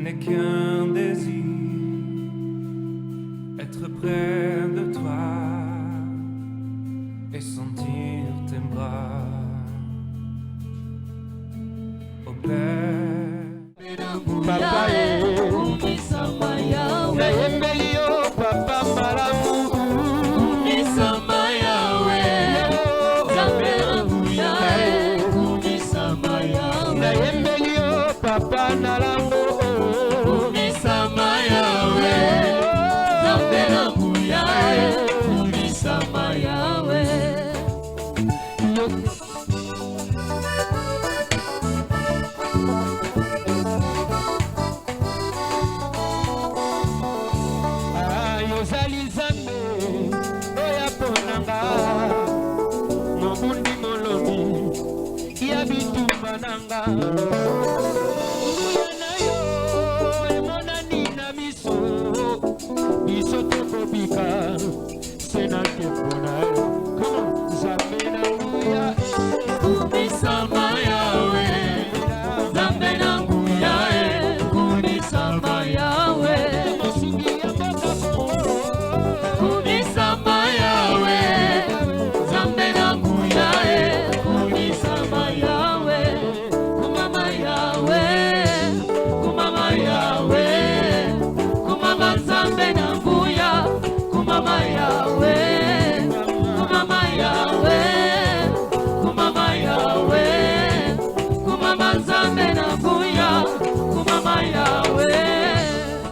n'est qu'un désir, être près de toi et sentir tes bras. Au Père, Papa Unisama yawe, nayembeli yo papa malamu unisama yawe, Nzambe nabuya, unisama yawe, nayembeli yo papa nalambo unisama yawe, Nzambe nabuya, unisama yawe. yozali nzambe oya ponanga mobundi molobi ya bitumba nanga nguya na yo emonani na miso biso tokobika se na nkembo na yo nzambe na nguya Unisama yawe, Nzambe nabuya, unisama yawe. mosungi ya mboka Unisama yawe, Nzambe nabuya, unisama yawe. Kumama yawe, kumama yawe, kumama Nzambe nabuya, kumama yawe, kumama yawe, kumama yawe, kumama Nzambe nabuya, kumama yawe.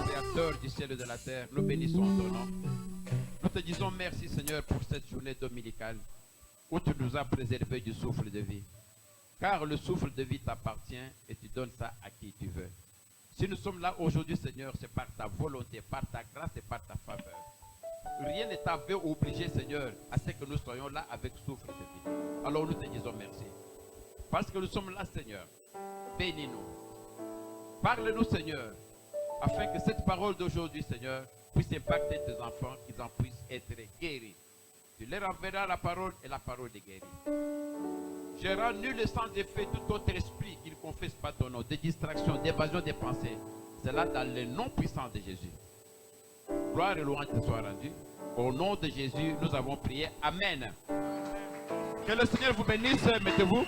Créateur du ciel et de la terre, nous bénissons ton nom. Nous te disons merci Seigneur pour cette journée dominicale où tu nous as préservé du souffle de vie. Car le souffle de vie t'appartient et tu donnes ça à qui tu veux. Si nous sommes là aujourd'hui Seigneur, c'est par ta volonté, par ta grâce et par ta faveur. Rien ne t'avait obligé Seigneur à ce que nous soyons là avec souffle de vie. Alors nous te disons merci. Parce que nous sommes là Seigneur, bénis-nous. Parle-nous Seigneur, afin que cette parole d'aujourd'hui, Seigneur, puisse impacter tes enfants, qu'ils en puissent être guéris. Tu leur enverras la parole et la parole est guérie. Je rends nul et sans effet tout autre esprit qui ne confesse pas ton nom, de distraction, d'évasion des pensées. C'est là dans le nom puissant de Jésus. Gloire et louange te soient rendues. Au nom de Jésus, nous avons prié. Amen. Que le Seigneur vous bénisse. Mettez-vous.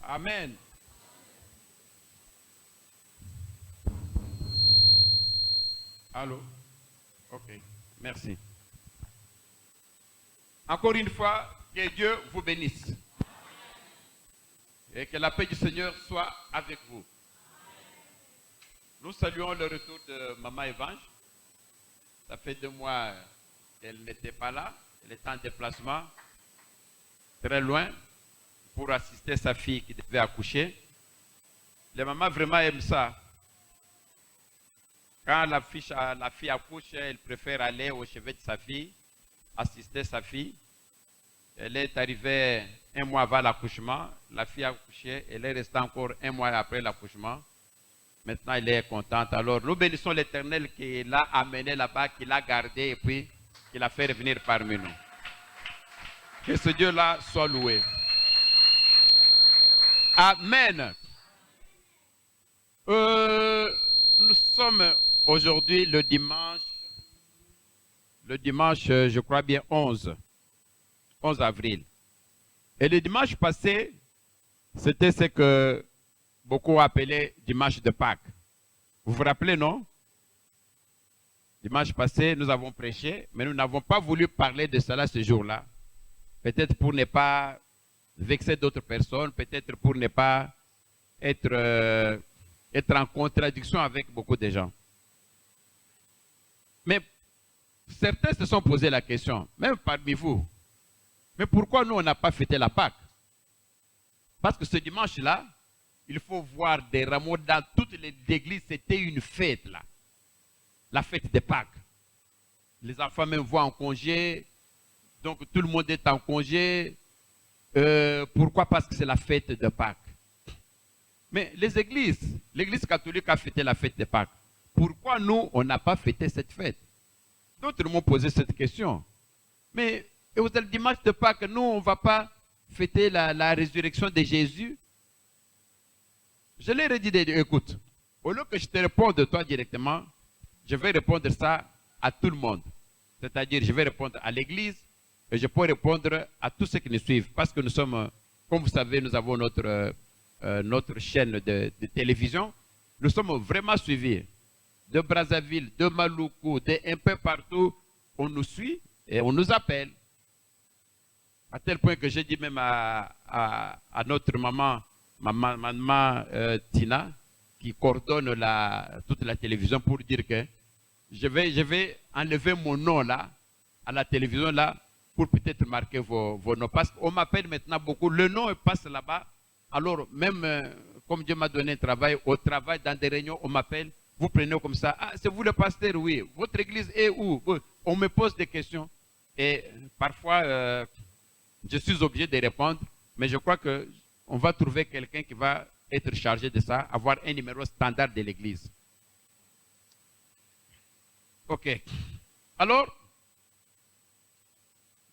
Amen. Allô? Ok, merci. Encore une fois, que Dieu vous bénisse. Et que la paix du Seigneur soit avec vous. Nous saluons le retour de Maman Evange. Ça fait 2 mois qu'elle n'était pas là. Elle était en déplacement, très loin, pour assister sa fille qui devait accoucher. Les mamans vraiment aiment ça. Quand la fille accouche, elle préfère aller au chevet de sa fille, assister sa fille. Elle est arrivée 1 mois avant l'accouchement. La fille a accouché. Elle est restée encore 1 mois après l'accouchement. Maintenant, elle est contente. Alors, nous bénissons l'Éternel qui l'a amenée là-bas, qui l'a gardée et puis qui l'a fait revenir parmi nous. Que ce Dieu-là soit loué. Amen. Nous sommes aujourd'hui le dimanche, je crois bien 11 avril. Et le dimanche passé, c'était ce que beaucoup appelaient dimanche de Pâques. Vous vous rappelez, non? Dimanche passé, nous avons prêché, mais nous n'avons pas voulu parler de cela ce jour-là. Peut-être pour ne pas vexer d'autres personnes, peut-être pour ne pas être en contradiction avec beaucoup de gens. Mais certains se sont posé la question, même parmi vous, mais pourquoi nous on n'a pas fêté la Pâque? Parce que ce dimanche-là, il faut voir des rameaux dans toutes les églises, c'était une fête là. La fête de Pâques. Les enfants même vont en congé, donc tout le monde est en congé. Pourquoi? Parce que c'est la fête de Pâques. Mais l'église catholique a fêté la fête de Pâques. Pourquoi nous, on n'a pas fêté cette fête? D'autres m'ont posé cette question. Mais le dimanche de Pâques, nous, on ne va pas fêter la résurrection de Jésus. Je leur ai dit, écoute, au lieu que je te réponde toi directement, je vais répondre ça à tout le monde. C'est-à-dire, je vais répondre à l'Église et je peux répondre à tous ceux qui nous suivent. Parce que nous sommes, comme vous savez, nous avons notre chaîne de télévision. Nous sommes vraiment suivis. De Brazzaville, de Maluku, un peu partout, on nous suit et on nous appelle. À tel point que j'ai dit même à notre maman Tina, qui coordonne toute la télévision, pour dire que je vais enlever mon nom là, à la télévision là, pour peut-être marquer vos noms. Parce qu'on m'appelle maintenant beaucoup. Le nom passe là-bas. Alors, même comme Dieu m'a donné un travail, au travail, dans des réunions, on m'appelle. Vous prenez comme ça. Ah, c'est vous le pasteur? Oui. Votre église est où? On me pose des questions. Et parfois, je suis obligé de répondre. Mais je crois qu'on va trouver quelqu'un qui va être chargé de ça, avoir un numéro standard de l'église. Ok. Alors,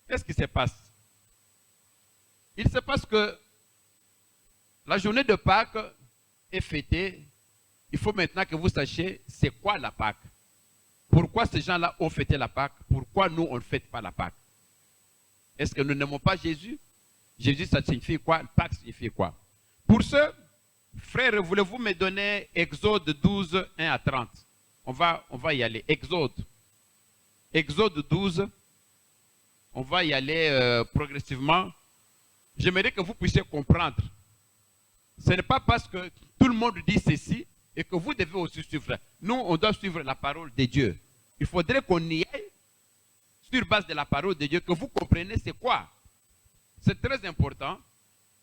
qu'est-ce qui se passe? Il se passe que la journée de Pâques est fêtée. Il faut maintenant que vous sachiez c'est quoi la Pâques. Pourquoi ces gens-là ont fêté la Pâques? Pourquoi nous, on ne fête pas la Pâques? Est-ce que nous n'aimons pas Jésus? Jésus, ça signifie quoi? Pâques signifie quoi? Pour ce, frères, voulez-vous me donner Exode 12, 1 à 30? On va y aller. Exode 12. On va y aller progressivement. J'aimerais que vous puissiez comprendre. Ce n'est pas parce que tout le monde dit ceci et que vous devez aussi suivre. Nous, on doit suivre la parole de Dieu. Il faudrait qu'on y aille sur base de la parole de Dieu, que vous compreniez c'est quoi. C'est très important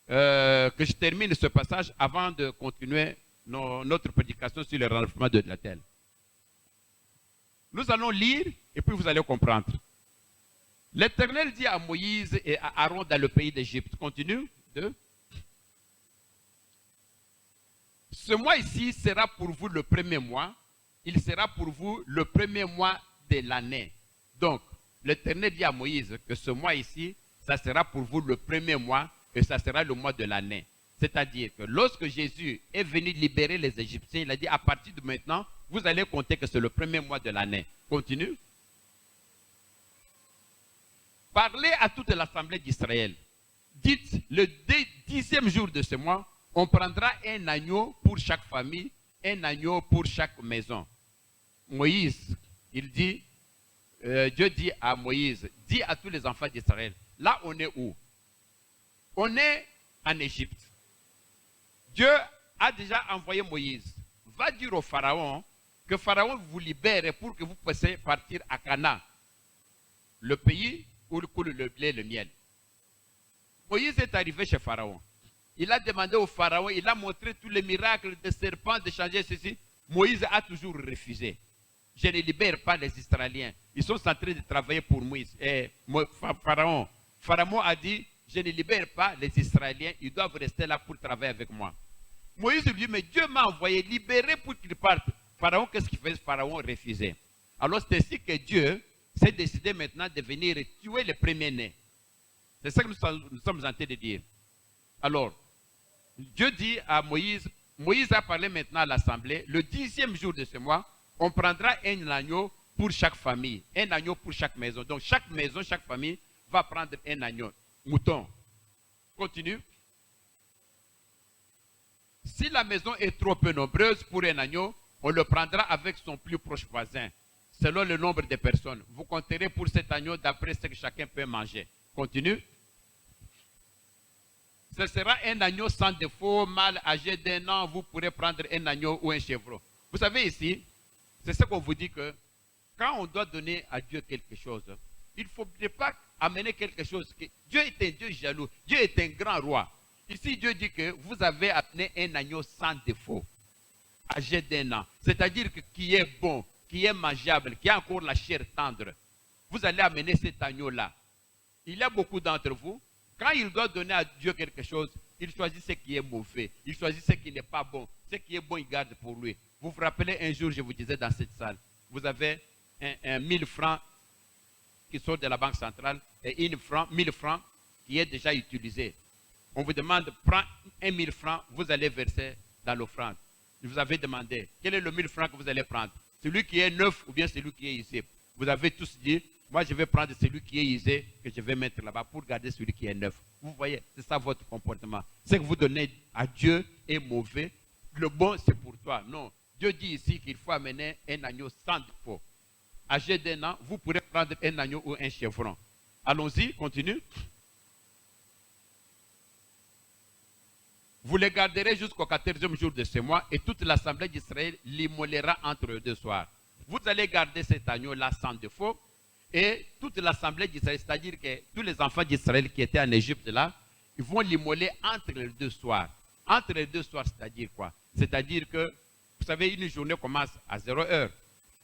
que je termine ce passage avant de continuer notre prédication sur le renversement de la terre. Nous allons lire et puis vous allez comprendre. L'Éternel dit à Moïse et à Aaron dans le pays d'Égypte. Continue. Ce mois ici sera pour vous le premier mois. Il sera pour vous le premier mois de l'année. Donc, l'Éternel dit à Moïse que ce mois ici, ça sera pour vous le premier mois et ça sera le mois de l'année. C'est-à-dire que lorsque Jésus est venu libérer les Égyptiens, il a dit à partir de maintenant, vous allez compter que c'est le premier mois de l'année. Continue. Parlez à toute l'assemblée d'Israël. Dites, le 10e jour de ce mois, on prendra un agneau pour chaque famille, un agneau pour chaque maison. Moïse, il dit, Dieu dit à Moïse, dis à tous les enfants d'Israël, là on est où? On est en Égypte. Dieu a déjà envoyé Moïse. Va dire au Pharaon que Pharaon vous libère pour que vous puissiez partir à Canaan, le pays où coule le blé et le miel. Moïse est arrivé chez Pharaon. Il a demandé au Pharaon, il a montré tous les miracles des serpents, de changer ceci. Moïse a toujours refusé. Je ne libère pas les Israéliens. Ils sont en train de travailler pour Moïse. Et Pharaon a dit, je ne libère pas les Israéliens, ils doivent rester là pour travailler avec moi. Moïse lui dit, mais Dieu m'a envoyé libérer pour qu'ils partent. Pharaon, qu'est-ce qu'il fait? Pharaon refusait. Alors c'est ainsi que Dieu s'est décidé maintenant de venir tuer les premiers-nés. C'est ça que nous sommes en train de dire. Alors, Dieu dit à Moïse, Moïse a parlé maintenant à l'assemblée, le 10e jour de ce mois, on prendra un agneau pour chaque famille, un agneau pour chaque maison. Donc chaque maison, chaque famille va prendre un agneau, mouton. Continue. Si la maison est trop peu nombreuse pour un agneau, on le prendra avec son plus proche voisin, selon le nombre de personnes. Vous compterez pour cet agneau d'après ce que chacun peut manger. Continue. Ce sera un agneau sans défaut, mâle âgé d'1 an. Vous pourrez prendre un agneau ou un chevreau. Vous savez ici, c'est ce qu'on vous dit que quand on doit donner à Dieu quelque chose, il ne faut pas amener quelque chose. Dieu est un Dieu jaloux. Dieu est un grand roi. Ici, Dieu dit que vous avez amené un agneau sans défaut, âgé d'1 an. C'est-à-dire qui est bon, qui est mangeable, qui a encore la chair tendre. Vous allez amener cet agneau-là. Il y a beaucoup d'entre vous, quand il doit donner à Dieu quelque chose, il choisit ce qui est mauvais. Il choisit ce qui n'est pas bon. Ce qui est bon, il garde pour lui. Vous vous rappelez un jour, je vous disais dans cette salle, vous avez un 1000 francs qui sort de la banque centrale et 1000 francs qui est déjà utilisé. on vous demande, prends 1000 francs, vous allez verser dans l'offrande. Je vous avais demandé, quel est le 1000 francs que vous allez prendre? Celui qui est neuf ou bien celui qui est usé? Vous avez tous dit, moi je vais prendre celui qui est usé que je vais mettre là-bas pour garder celui qui est neuf. Vous voyez, c'est ça votre comportement. Ce que vous donnez à Dieu est mauvais. Le bon, c'est pour toi. Non. Dieu dit ici qu'il faut amener un agneau sans défaut. Âgé d'1 an, vous pourrez prendre un agneau ou un chevron. Allons-y, continue. Vous les garderez jusqu'au 14e jour de ce mois et toute l'assemblée d'Israël l'immolera entre eux 2 soirs. Vous allez garder cet agneau-là sans défaut et toute l'assemblée d'Israël, c'est-à-dire que tous les enfants d'Israël qui étaient en Égypte là, ils vont l'immoler entre les 2 soirs. Entre les 2 soirs, c'est-à-dire quoi? C'est-à-dire que, vous savez, une journée commence à 0 heure.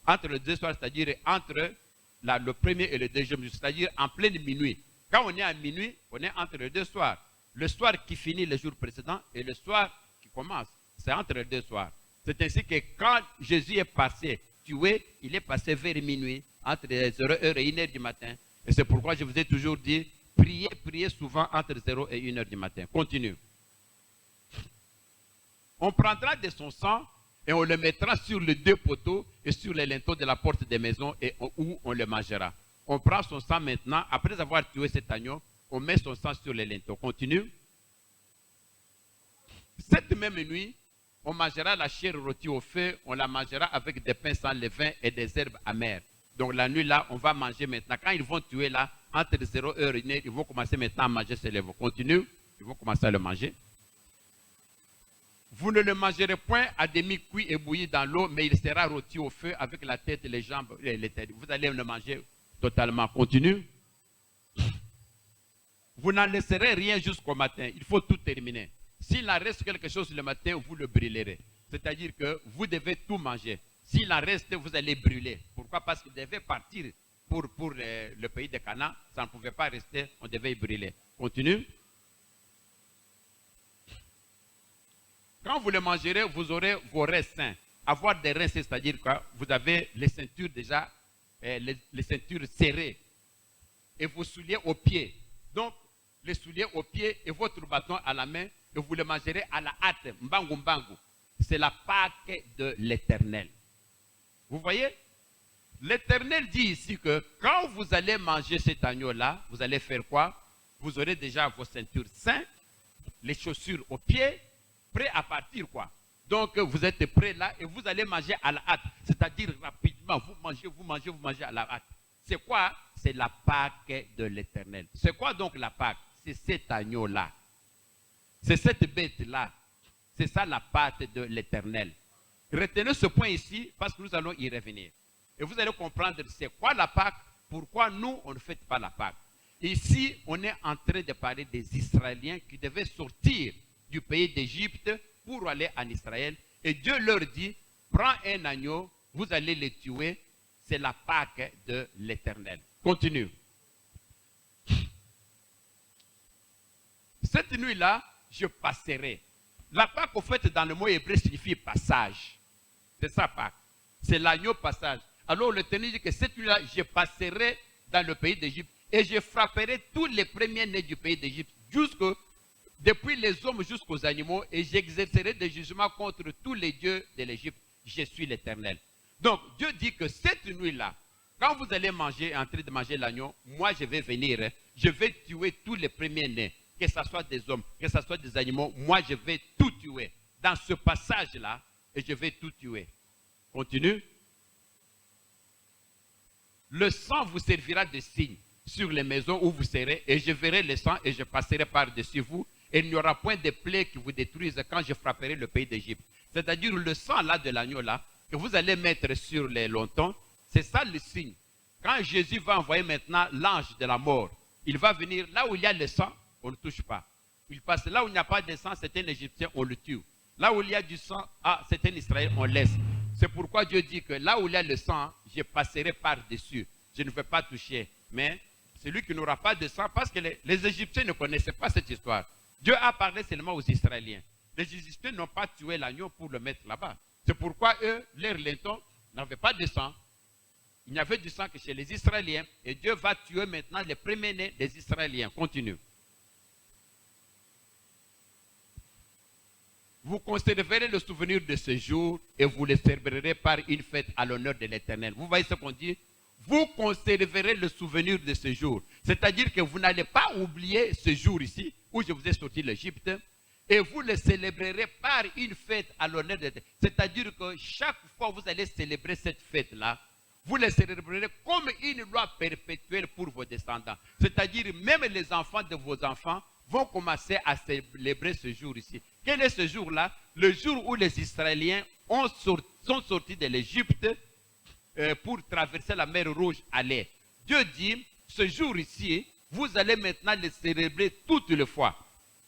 Entre les 2 soirs, c'est-à-dire entre le premier et le deuxième jour, c'est-à-dire en pleine minuit. Quand on est à minuit, on est entre les 2 soirs. Le soir qui finit le jour précédent et le soir qui commence, c'est entre les 2 soirs. C'est ainsi que quand Jésus est passé tué, il est passé vers minuit, entre 0 heure et 1 heure du matin. Et c'est pourquoi je vous ai toujours dit, priez souvent entre 0 et 1 heure du matin. Continue. On prendra de son sang et on le mettra sur les 2 poteaux et sur les linteaux de la porte des maisons et où on le mangera. On prend son sang maintenant, après avoir tué cet agneau, on met son sang sur les linteaux. Continue. Cette même nuit, on mangera la chair rôtie au feu, on la mangera avec des pains sans levain et des herbes amères. Donc la nuit là, on va manger maintenant. Quand ils vont tuer là, entre 0 heure et 1 heure, ils vont commencer maintenant à manger ces lèvres. Continue. Ils vont commencer à le manger. Vous ne le mangerez point à demi cuit et bouilli dans l'eau, mais il sera rôti au feu avec la tête, les jambes et les têtes. Vous allez le manger totalement. Continue. Vous n'en laisserez rien jusqu'au matin. Il faut tout terminer. S'il en reste quelque chose le matin, vous le brûlerez. C'est-à-dire que vous devez tout manger. S'il en reste, vous allez brûler. Pourquoi? Parce qu'il devait partir pour le pays de Canaan. Ça ne pouvait pas rester, on devait brûler. Continue. Quand vous le mangerez, vous aurez vos reins sains. Avoir des reins, c'est-à-dire que vous avez les ceintures déjà, les ceintures serrées. Et vos souliers aux pieds. Donc, les souliers aux pieds et votre bâton à la main, et vous le mangerez à la hâte, mbangu mbangu. C'est la Pâque de l'Éternel. Vous voyez? L'Éternel dit ici que quand vous allez manger cet agneau-là, vous allez faire quoi? Vous aurez déjà vos ceintures saines, les chaussures aux pieds, prêts à partir quoi. Donc vous êtes prêts là et vous allez manger à la hâte. C'est-à-dire rapidement, vous mangez à la hâte. C'est quoi? C'est la Pâque de l'Éternel. C'est quoi donc la Pâque? C'est cet agneau-là. C'est cette bête-là. C'est ça la Pâque de l'Éternel. Retenez ce point ici parce que nous allons y revenir. Et vous allez comprendre c'est quoi la Pâque, pourquoi nous on ne fait pas la Pâque. Ici, on est en train de parler des Israéliens qui devaient sortir du pays d'Égypte pour aller en Israël. Et Dieu leur dit, prends un agneau, vous allez le tuer. C'est la Pâque de l'Éternel. Continue. Cette nuit-là, je passerai. La Pâque, au fait, dans le mot hébreu, signifie passage. C'est ça, Pâque. C'est l'agneau passage. Alors, l'Éternel dit que cette nuit-là, je passerai dans le pays d'Égypte et je frapperai tous les premiers-nés du pays d'Égypte, depuis les hommes jusqu'aux animaux, et j'exercerai des jugements contre tous les dieux de l'Égypte. Je suis l'Éternel. Donc, Dieu dit que cette nuit-là, quand vous allez manger, en train de manger l'agneau, moi je vais venir, je vais tuer tous les premiers-nés, que ce soit des hommes, que ce soit des animaux, moi je vais tout tuer. Dans ce passage-là, et je vais tout tuer. Continue. Le sang vous servira de signe sur les maisons où vous serez, et je verrai le sang et je passerai par-dessus vous, et il n'y aura point de plaies qui vous détruisent quand je frapperai le pays d'Égypte. C'est-à-dire le sang là de l'agneau là, que vous allez mettre sur les lontons, c'est ça le signe. Quand Jésus va envoyer maintenant l'ange de la mort, il va venir là où il y a le sang, on ne touche pas. Il passe là où il n'y a pas de sang, c'est un Égyptien, on le tue. Là où il y a du sang, c'est un Israélien, on laisse. C'est pourquoi Dieu dit que là où il y a le sang, je passerai par-dessus. Je ne vais pas toucher. Mais celui qui n'aura pas de sang, parce que les Égyptiens ne connaissaient pas cette histoire. Dieu a parlé seulement aux Israéliens. Les Égyptiens n'ont pas tué l'agneau pour le mettre là-bas. C'est pourquoi eux, leurs lintons, n'avaient pas de sang. Il n'y avait du sang que chez les Israéliens. Et Dieu va tuer maintenant les premiers-nés des Israéliens. Continue. vous conserverez le souvenir de ce jour et vous le célébrerez par une fête à l'honneur de l'Éternel. Vous voyez ce qu'on dit? Vous conserverez le souvenir de ce jour. C'est-à-dire que vous n'allez pas oublier ce jour ici, où je vous ai sorti de l'Égypte, et vous le célébrerez par une fête à l'honneur de l'Éternel. C'est-à-dire que chaque fois que vous allez célébrer cette fête-là, vous le célébrerez comme une loi perpétuelle pour vos descendants. C'est-à-dire même les enfants de vos enfants vont commencer à célébrer ce jour ici. Quel est ce jour-là? Le jour où les Israéliens sont sortis de l'Égypte pour traverser la mer Rouge à l'est. Dieu dit, ce jour ici, vous allez maintenant le célébrer toutes les fois.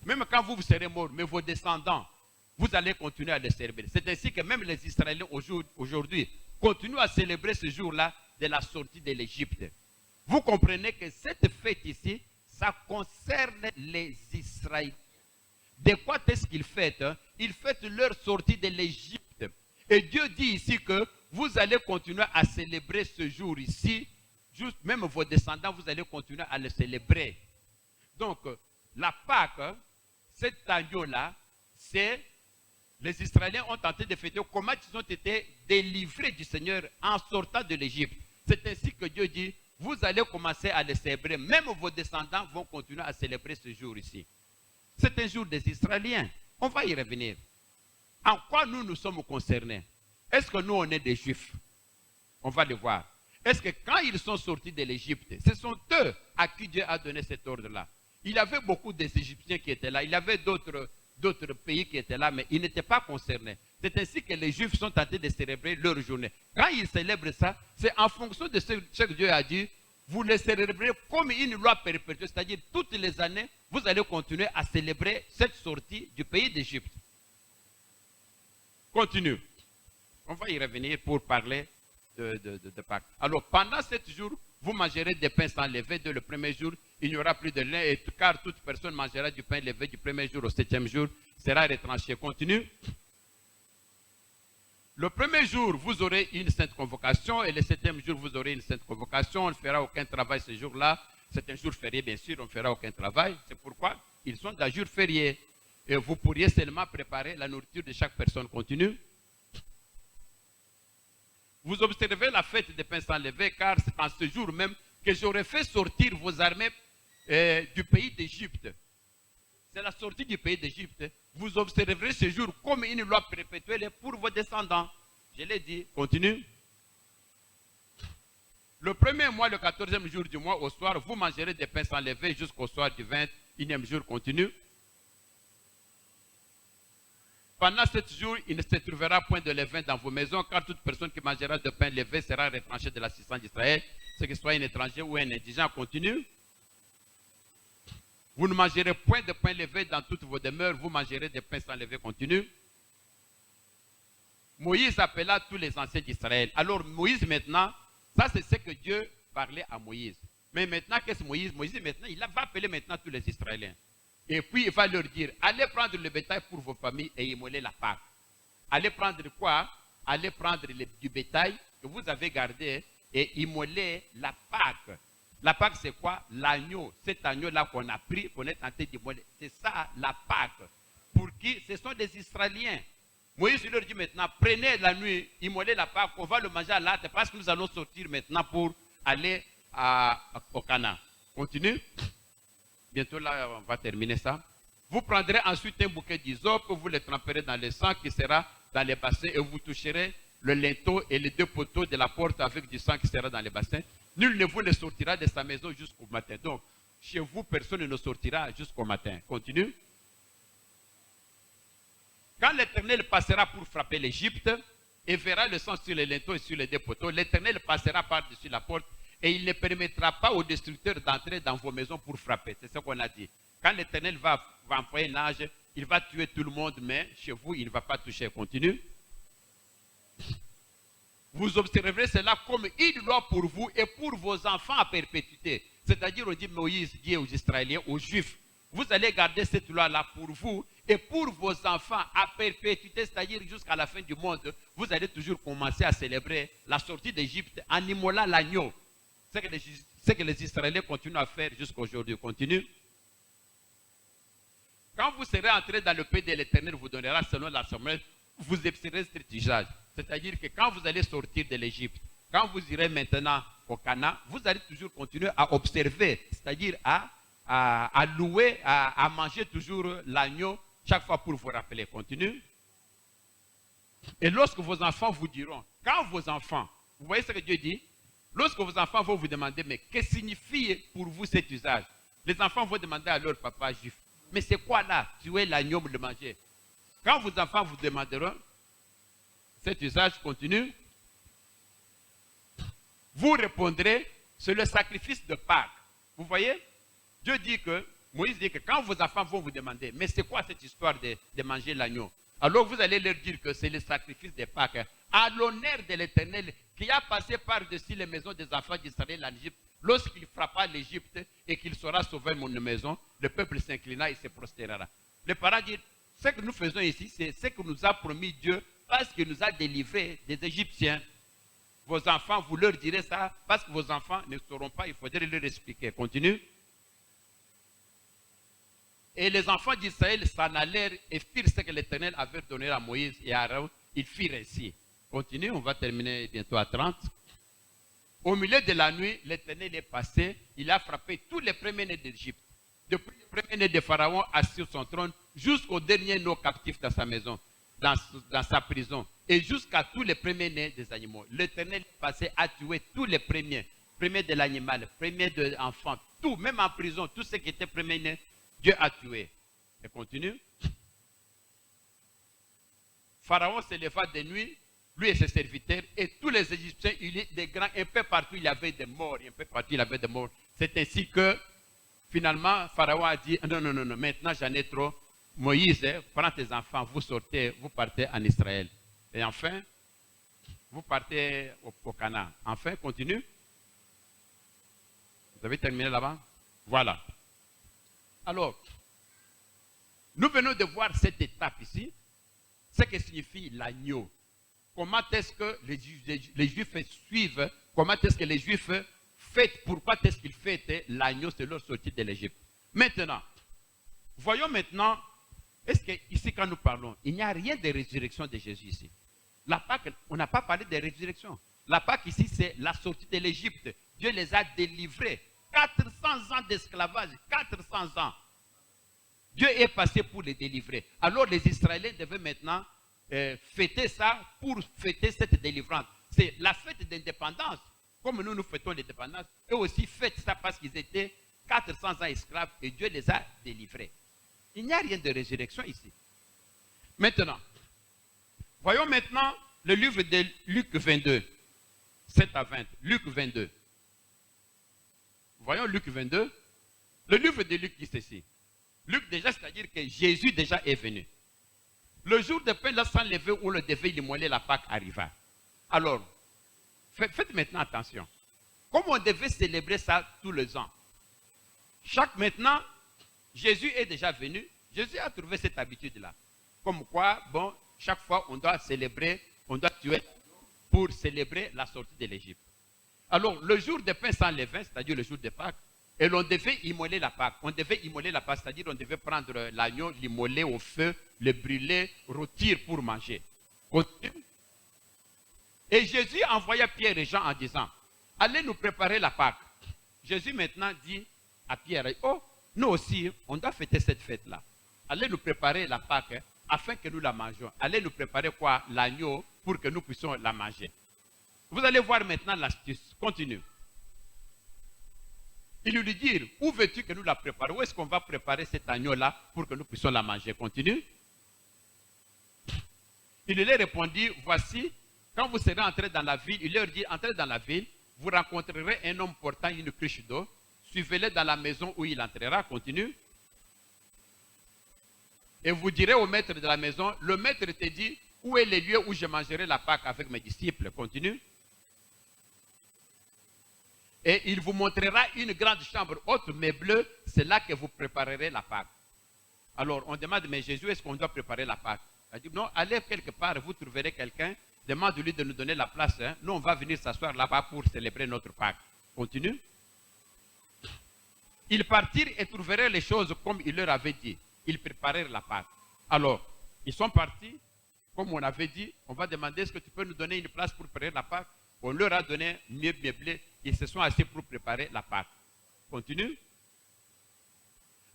Même quand vous serez morts, mais vos descendants, vous allez continuer à le célébrer. C'est ainsi que même les Israéliens aujourd'hui continuent à célébrer ce jour-là de la sortie de l'Égypte. Vous comprenez que cette fête ici, ça concerne les Israéliens. De quoi est-ce qu'ils fêtent? Ils fêtent leur sortie de l'Égypte. Et Dieu dit ici que vous allez continuer à célébrer ce jour ici. Juste, même vos descendants, vous allez continuer à le célébrer. Donc, la Pâque, cet agneau-là, c'est les Israéliens ont tenté de fêter comment ils ont été délivrés du Seigneur en sortant de l'Égypte. C'est ainsi que Dieu dit, vous allez commencer à le célébrer. Même vos descendants vont continuer à célébrer ce jour ici. C'est un jour des Israéliens. On va y revenir. En quoi nous sommes concernés? Est-ce que nous, on est des Juifs? On va le voir. Est-ce que quand ils sont sortis de l'Égypte, ce sont eux à qui Dieu a donné cet ordre-là? Il y avait beaucoup d'Égyptiens qui étaient là. Il y avait d'autres pays qui étaient là, mais ils n'étaient pas concernés. C'est ainsi que les Juifs sont tentés de célébrer leur journée. Quand ils célèbrent ça, c'est en fonction de ce que Dieu a dit. Vous le célébrez comme une loi perpétuelle, c'est-à-dire toutes les années, vous allez continuer à célébrer cette sortie du pays d'Égypte. Continue. On va y revenir pour parler de Pâques. Alors, pendant 7 jours, vous mangerez des pains sans levain. Dès le premier jour, il n'y aura plus de lait, car toute personne mangera du pain levé du premier jour au 7e jour, sera retranché. Continue. Le premier jour, vous aurez une sainte convocation, et le 7e jour, vous aurez une sainte convocation. On ne fera aucun travail ce jour-là. C'est un jour férié, bien sûr, on ne fera aucun travail. C'est pourquoi ils sont d'un jour férié. Et vous pourriez seulement préparer la nourriture de chaque personne. Continue. Vous observez la fête des pains sans levain, car c'est en ce jour même que j'aurais fait sortir vos armées du pays d'Égypte. C'est la sortie du pays d'Égypte. Vous observerez ce jour comme une loi perpétuelle pour vos descendants. Je l'ai dit. Continue. Le premier mois, le 14e jour du mois, au soir, vous mangerez des pains sans levain jusqu'au soir du 21e jour. Continue. Pendant 7 jours, il ne se trouvera point de levain dans vos maisons, car toute personne qui mangera de pain levé sera retranchée de l'assistance d'Israël, ce que soit un étranger ou un indigent. Continue. Vous ne mangerez point de pain levé dans toutes vos demeures, vous mangerez des pains sans levain. Continue. Moïse appela tous les anciens d'Israël. Alors Moïse maintenant, ça c'est ce que Dieu parlait à Moïse. Mais maintenant, qu'est-ce que Moïse? Moïse maintenant, il va appeler maintenant tous les Israéliens. Et puis il va leur dire, allez prendre le bétail pour vos familles et immoler la Pâque. Allez prendre quoi? Allez prendre du bétail que vous avez gardé et immoler la Pâque. La Pâque, c'est quoi? L'agneau. Cet agneau-là qu'on a pris, qu'on est tenté d'immoler. C'est ça, la Pâque. Pour qui? Ce sont des Israéliens. Moïse leur dit maintenant, prenez la nuit, immolez la Pâque, on va le manger à l'âtre parce que nous allons sortir maintenant pour aller au Canaan. Continue. Bientôt là, on va terminer ça. Vous prendrez ensuite un bouquet d'hysope, vous le tremperez dans le sang qui sera dans les bassins et vous toucherez le linteau et les 2 poteaux de la porte avec du sang qui sera dans les bassins. Nul ne vous ne sortira de sa maison jusqu'au matin. Donc, chez vous, personne ne sortira jusqu'au matin. Continue. Quand l'Éternel passera pour frapper l'Égypte et verra le sang sur les linteaux et sur les 2 poteaux, l'Éternel passera par-dessus la porte et il ne permettra pas aux destructeurs d'entrer dans vos maisons pour frapper. C'est ce qu'on a dit. Quand l'Éternel va envoyer un ange, il va tuer tout le monde, mais chez vous, il ne va pas toucher. Continue. Vous observerez cela comme une loi pour vous et pour vos enfants à perpétuité. C'est-à-dire, on dit, Moïse dit aux Israéliens, aux Juifs, vous allez garder cette loi-là pour vous et pour vos enfants à perpétuité, c'est-à-dire jusqu'à la fin du monde, vous allez toujours commencer à célébrer la sortie d'Égypte en immolant l'agneau. C'est que les Israéliens continuent à faire jusqu'à aujourd'hui. Continue. quand vous serez entré dans le pays de l'Éternel, vous donnera selon la semence, vous observerez cet usage. C'est-à-dire que quand vous allez sortir de l'Égypte, quand vous irez maintenant au Canaan, vous allez toujours continuer à observer, c'est-à-dire à louer, à manger toujours l'agneau chaque fois pour vous rappeler. Continue. Et lorsque vos enfants vous diront, quand vos enfants, vous voyez ce que Dieu dit? Lorsque vos enfants vont vous demander, mais que signifie pour vous cet usage? Les enfants vont demander à leur papa juif, mais c'est quoi là? Tuer l'agneau, le manger. Quand vos enfants vous demanderont, cet usage continue, vous répondrez, c'est le sacrifice de Pâques. Vous voyez? Dieu dit que, Moïse dit que quand vos enfants vont vous demander, mais c'est quoi cette histoire de manger l'agneau? Alors vous allez leur dire que c'est le sacrifice de Pâques, à l'honneur de l'Éternel, qui a passé par-dessus les maisons des enfants d'Israël en Égypte. Lorsqu'il frappa l'Égypte et qu'il sera sauvé mon maison, le peuple s'inclina et se prosternera. Les parents disent, ce que nous faisons ici, c'est ce que nous a promis Dieu parce qu'il nous a délivrés des Égyptiens. Vos enfants, vous leur direz ça parce que vos enfants ne sauront pas, il faudrait leur expliquer. Continue. Et les enfants d'Israël s'en allèrent et firent ce que l'Éternel avait donné à Moïse et à Aaron. Ils firent ainsi. Continue, on va terminer bientôt à 30. Au milieu de la nuit, l'Éternel est passé. Il a frappé tous les premiers-nés d'Égypte. Depuis le premier-né de Pharaon assis sur son trône, jusqu'au dernier né captif dans sa maison, dans sa prison, et jusqu'à tous les premiers-nés des animaux. L'Éternel est passé à tuer tous les premiers de l'animal, premiers de l'enfant, tout, même en prison, tout ce qui était premier-né, Dieu a tué. Et continue. Pharaon se leva de nuit, lui et ses serviteurs, et tous les Égyptiens, il y a des grands, un peu partout il y avait des morts, un peu partout il y avait des morts. C'est ainsi que, finalement, Pharaon a dit, non, maintenant j'en ai trop. Moïse, prends tes enfants, vous sortez, vous partez en Israël. Et enfin, vous partez au Canaan. Enfin, continue. Vous avez terminé là-bas? Voilà. Alors, nous venons de voir cette étape ici, ce que signifie l'agneau. Comment est-ce que les Juifs suivent, comment est-ce que les Juifs fêtent, pourquoi est-ce qu'ils fêtent l'agneau, c'est leur sortie de l'Égypte. Maintenant, voyons maintenant, est-ce qu'ici quand nous parlons, il n'y a rien de résurrection de Jésus ici. La Pâque, on n'a pas parlé de résurrection. La Pâque ici, c'est la sortie de l'Égypte. Dieu les a délivrés. 400 ans d'esclavage, 400 ans. Dieu est passé pour les délivrer. Alors les Israéliens devaient maintenant fêter ça pour fêter cette délivrance. C'est la fête d'indépendance. Comme nous fêtons l'indépendance, eux aussi fêtent ça parce qu'ils étaient 400 ans esclaves et Dieu les a délivrés. Il n'y a rien de résurrection ici. Maintenant, voyons maintenant le livre de Luc 22, 7 à 20. Luc 22. Voyons Luc 22. Le livre de Luc dit ceci. Luc déjà, c'est-à-dire que Jésus déjà est venu. Le jour de pain, là, sans lever, où le devait immoler la Pâque arriva. Alors, faites maintenant attention. Comme on devait célébrer ça tous les ans. Maintenant, Jésus est déjà venu. Jésus a trouvé cette habitude-là. Comme quoi, bon, chaque fois, on doit célébrer, on doit tuer pour célébrer la sortie de l'Égypte. Alors, le jour de pain sans levain, c'est-à-dire le jour de Pâques, et l'on devait immoler la Pâque. On devait immoler la Pâque, c'est-à-dire on devait prendre l'agneau, l'immoler au feu, le brûler, rôtir pour manger. Et Jésus envoya Pierre et Jean en disant, allez nous préparer la Pâque. Jésus maintenant dit à Pierre, oh, nous aussi, on doit fêter cette fête-là. Allez nous préparer la Pâque afin que nous la mangions. Allez nous préparer quoi? L'agneau pour que nous puissions la manger. Vous allez voir maintenant l'astuce. Continue. Il lui dit, où veux-tu que nous la préparions? Où est-ce qu'on va préparer cet agneau-là pour que nous puissions la manger? Continue. Il lui répondit, voici, quand vous serez entrés dans la ville, il leur dit, entrez dans la ville, vous rencontrerez un homme portant une cruche d'eau, suivez-le dans la maison où il entrera. Continue. Et vous direz au maître de la maison, le maître te dit, où est le lieu où je mangerai la Pâque avec mes disciples? Continue. Et il vous montrera une grande chambre haute, meublée, c'est là que vous préparerez la Pâque. Alors, on demande, mais Jésus, est-ce qu'on doit préparer la Pâque? Il dit, non, allez quelque part, vous trouverez quelqu'un, demande-lui de nous donner la place. Hein. Nous, on va venir s'asseoir là-bas pour célébrer notre Pâque. Continue. Ils partirent et trouvèrent les choses comme il leur avait dit. ils préparèrent la Pâque. Alors, ils sont partis, comme on avait dit, on va demander, est-ce que tu peux nous donner une place pour préparer la Pâque? On leur a donné mieux meublé, ils se sont assis pour préparer la Pâque. Continue.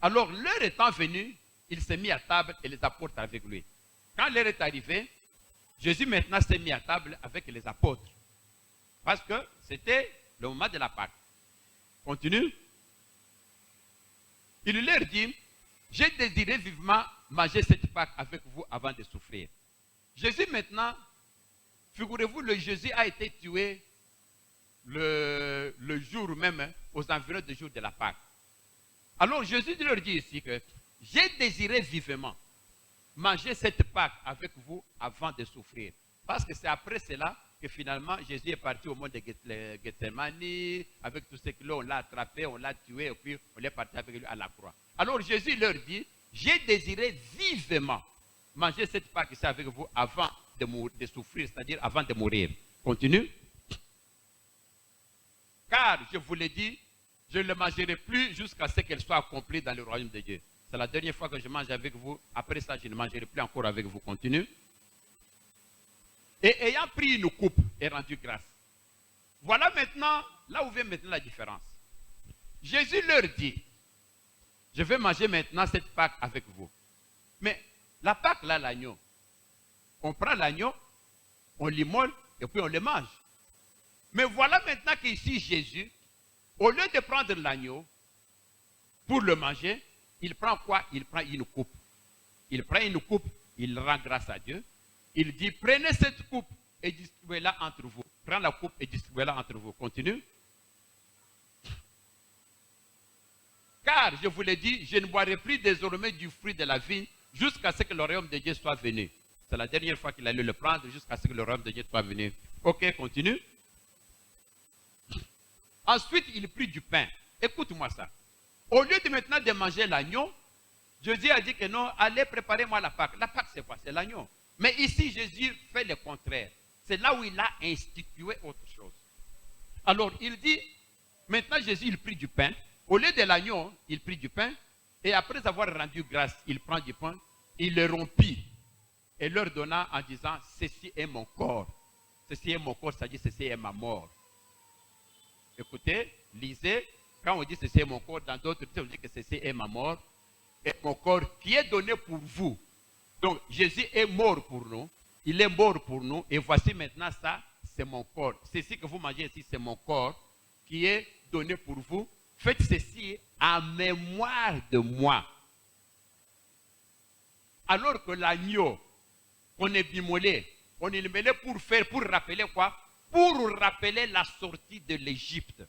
Alors, l'heure étant venue, il s'est mis à table et les apôtres avec lui. Quand l'heure est arrivée, Jésus maintenant s'est mis à table avec les apôtres. Parce que c'était le moment de la Pâque. Continue. Il leur dit, j'ai désiré vivement manger cette Pâque avec vous avant de souffrir. Jésus maintenant, figurez-vous, le Jésus a été tué le jour même, aux environs du jour de la Pâque. Alors Jésus leur dit ici que j'ai désiré vivement manger cette Pâque avec vous avant de souffrir. Parce que c'est après cela que finalement Jésus est parti au monde de Gethsemane, avec tous ceux qui l'ont, on l'a attrapé, on l'a tué, et puis on est parti avec lui à la croix. Alors Jésus leur dit, j'ai désiré vivement manger cette Pâque ici avec vous avant de souffrir, c'est-à-dire avant de mourir. Continue. Car je vous l'ai dit, je ne le mangerai plus jusqu'à ce qu'elle soit accomplie dans le royaume de Dieu. C'est la dernière fois que je mange avec vous. Après ça, je ne mangerai plus encore avec vous. Continue. Et ayant pris une coupe et rendu grâce. Voilà maintenant, là où vient maintenant la différence. Jésus leur dit, je vais manger maintenant cette Pâque avec vous. Mais la Pâque, là, l'agneau, on prend l'agneau, on l'immole et puis on le mange. Mais voilà maintenant qu'ici, Jésus, au lieu de prendre l'agneau pour le manger, il prend quoi? Il prend une coupe. Il prend une coupe, il rend grâce à Dieu. Il dit, prenez cette coupe et distribuez-la entre vous. Prends la coupe et distribuez-la entre vous. Continue. Car, je vous l'ai dit, je ne boirai plus désormais du fruit de la vigne jusqu'à ce que le royaume de Dieu soit venu. C'est la dernière fois qu'il allait le prendre jusqu'à ce que le royaume de Dieu soit venu. Ok, continue. Ensuite, il prit du pain. Écoute-moi ça. Au lieu de maintenant de manger l'agneau, Jésus a dit que non, allez préparer-moi la Pâque. La Pâque, c'est quoi? C'est l'agneau. Mais ici, Jésus fait le contraire. C'est là où il a institué autre chose. Alors, il dit, maintenant Jésus, il prit du pain. Au lieu de l'agneau, il prit du pain. Et après avoir rendu grâce, il prend du pain, il le rompit. Et leur donna en disant, ceci est mon corps. Ceci est mon corps, c'est-à-dire ceci est ma mort. Écoutez, lisez. Quand on dit ceci est mon corps, dans d'autres textes, on dit que ceci est ma mort. Et mon corps qui est donné pour vous. Donc, Jésus est mort pour nous. Il est mort pour nous. Et voici maintenant ça, c'est mon corps. Ceci que vous mangez ici, c'est mon corps qui est donné pour vous. Faites ceci en mémoire de moi. Alors que l'agneau, on est immolé, on est immolé pour rappeler quoi? Pour rappeler la sortie de l'Égypte.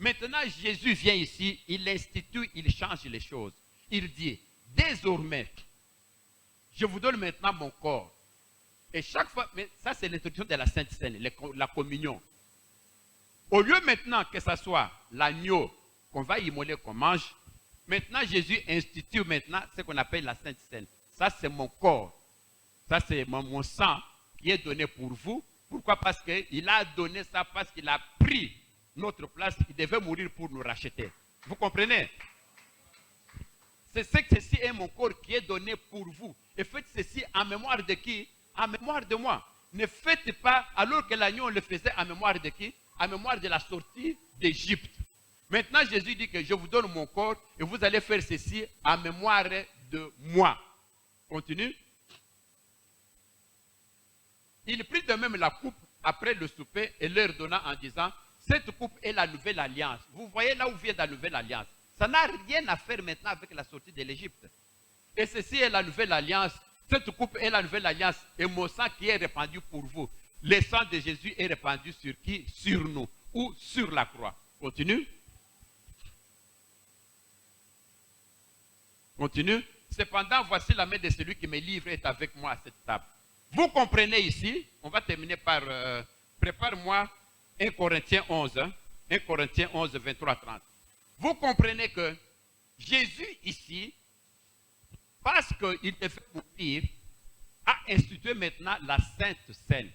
Maintenant, Jésus vient ici, il institue, il change les choses. Il dit, désormais, je vous donne maintenant mon corps. Et chaque fois, mais ça c'est l'introduction de la Sainte Seine, la communion. Au lieu maintenant que ce soit l'agneau qu'on va immoler, qu'on mange, maintenant Jésus institue maintenant ce qu'on appelle la Sainte Seine. Ça c'est mon corps. Ça c'est mon sang qui est donné pour vous. Pourquoi? Parce qu'il a donné ça, parce qu'il a pris notre place. Il devait mourir pour nous racheter. Vous comprenez? C'est ce que ceci est mon corps qui est donné pour vous. Et faites ceci en mémoire de qui? En mémoire de moi. Ne faites pas, alors que l'agneau le faisait en mémoire de qui? En mémoire de la sortie d'Égypte. Maintenant, Jésus dit que je vous donne mon corps et vous allez faire ceci en mémoire de moi. Continue. Il prit de même la coupe après le souper et leur donna en disant, cette coupe est la nouvelle alliance. Vous voyez là où vient la nouvelle alliance. Ça n'a rien à faire maintenant avec la sortie de l'Égypte. Et ceci est la nouvelle alliance. Cette coupe est la nouvelle alliance. Et mon sang qui est répandu pour vous. Le sang de Jésus est répandu sur qui? Sur nous. Ou sur la croix. Continue. Continue. Cependant, voici la main de celui qui me livre est avec moi à cette table. Vous comprenez ici, on va terminer par, prépare-moi 1 Corinthiens 11, 1 Corinthiens 11, 23-30. Vous comprenez que Jésus ici, parce qu'il te fait mourir, a institué maintenant la Sainte Seine,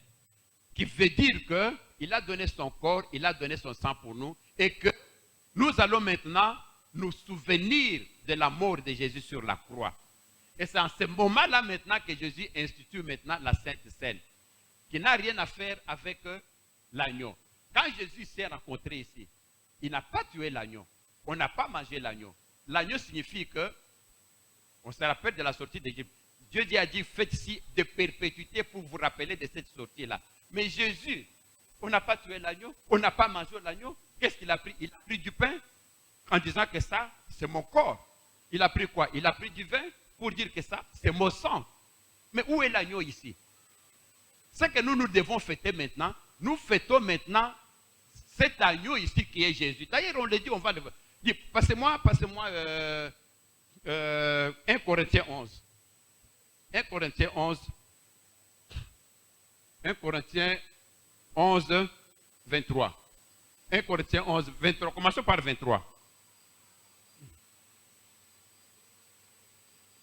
qui veut dire qu'il a donné son corps, il a donné son sang pour nous, et que nous allons maintenant nous souvenir de la mort de Jésus sur la croix. Et c'est en ce moment-là maintenant que Jésus institue maintenant la Sainte Seine, qui n'a rien à faire avec l'agneau. Quand Jésus s'est rencontré ici, il n'a pas tué l'agneau. On n'a pas mangé l'agneau. L'agneau signifie que, on se rappelle de la sortie d'Égypte. Dieu a dit, faites ci de perpétuité pour vous rappeler de cette sortie-là. Mais Jésus, on n'a pas tué l'agneau, on n'a pas mangé l'agneau. Qu'est-ce qu'il a pris? Il a pris du pain en disant que ça, c'est mon corps. Il a pris quoi? Il a pris du vin pour dire que ça, c'est mon sang. Mais où est l'agneau ici? Ce que nous devons fêter maintenant, nous fêtons maintenant cet agneau ici qui est Jésus. D'ailleurs, on le dit, on va le dire. Passez-moi 1 Corinthiens 11. 1 Corinthiens 11. 1 Corinthiens 11, 23. 1 Corinthiens 11, 23. Commençons par 23.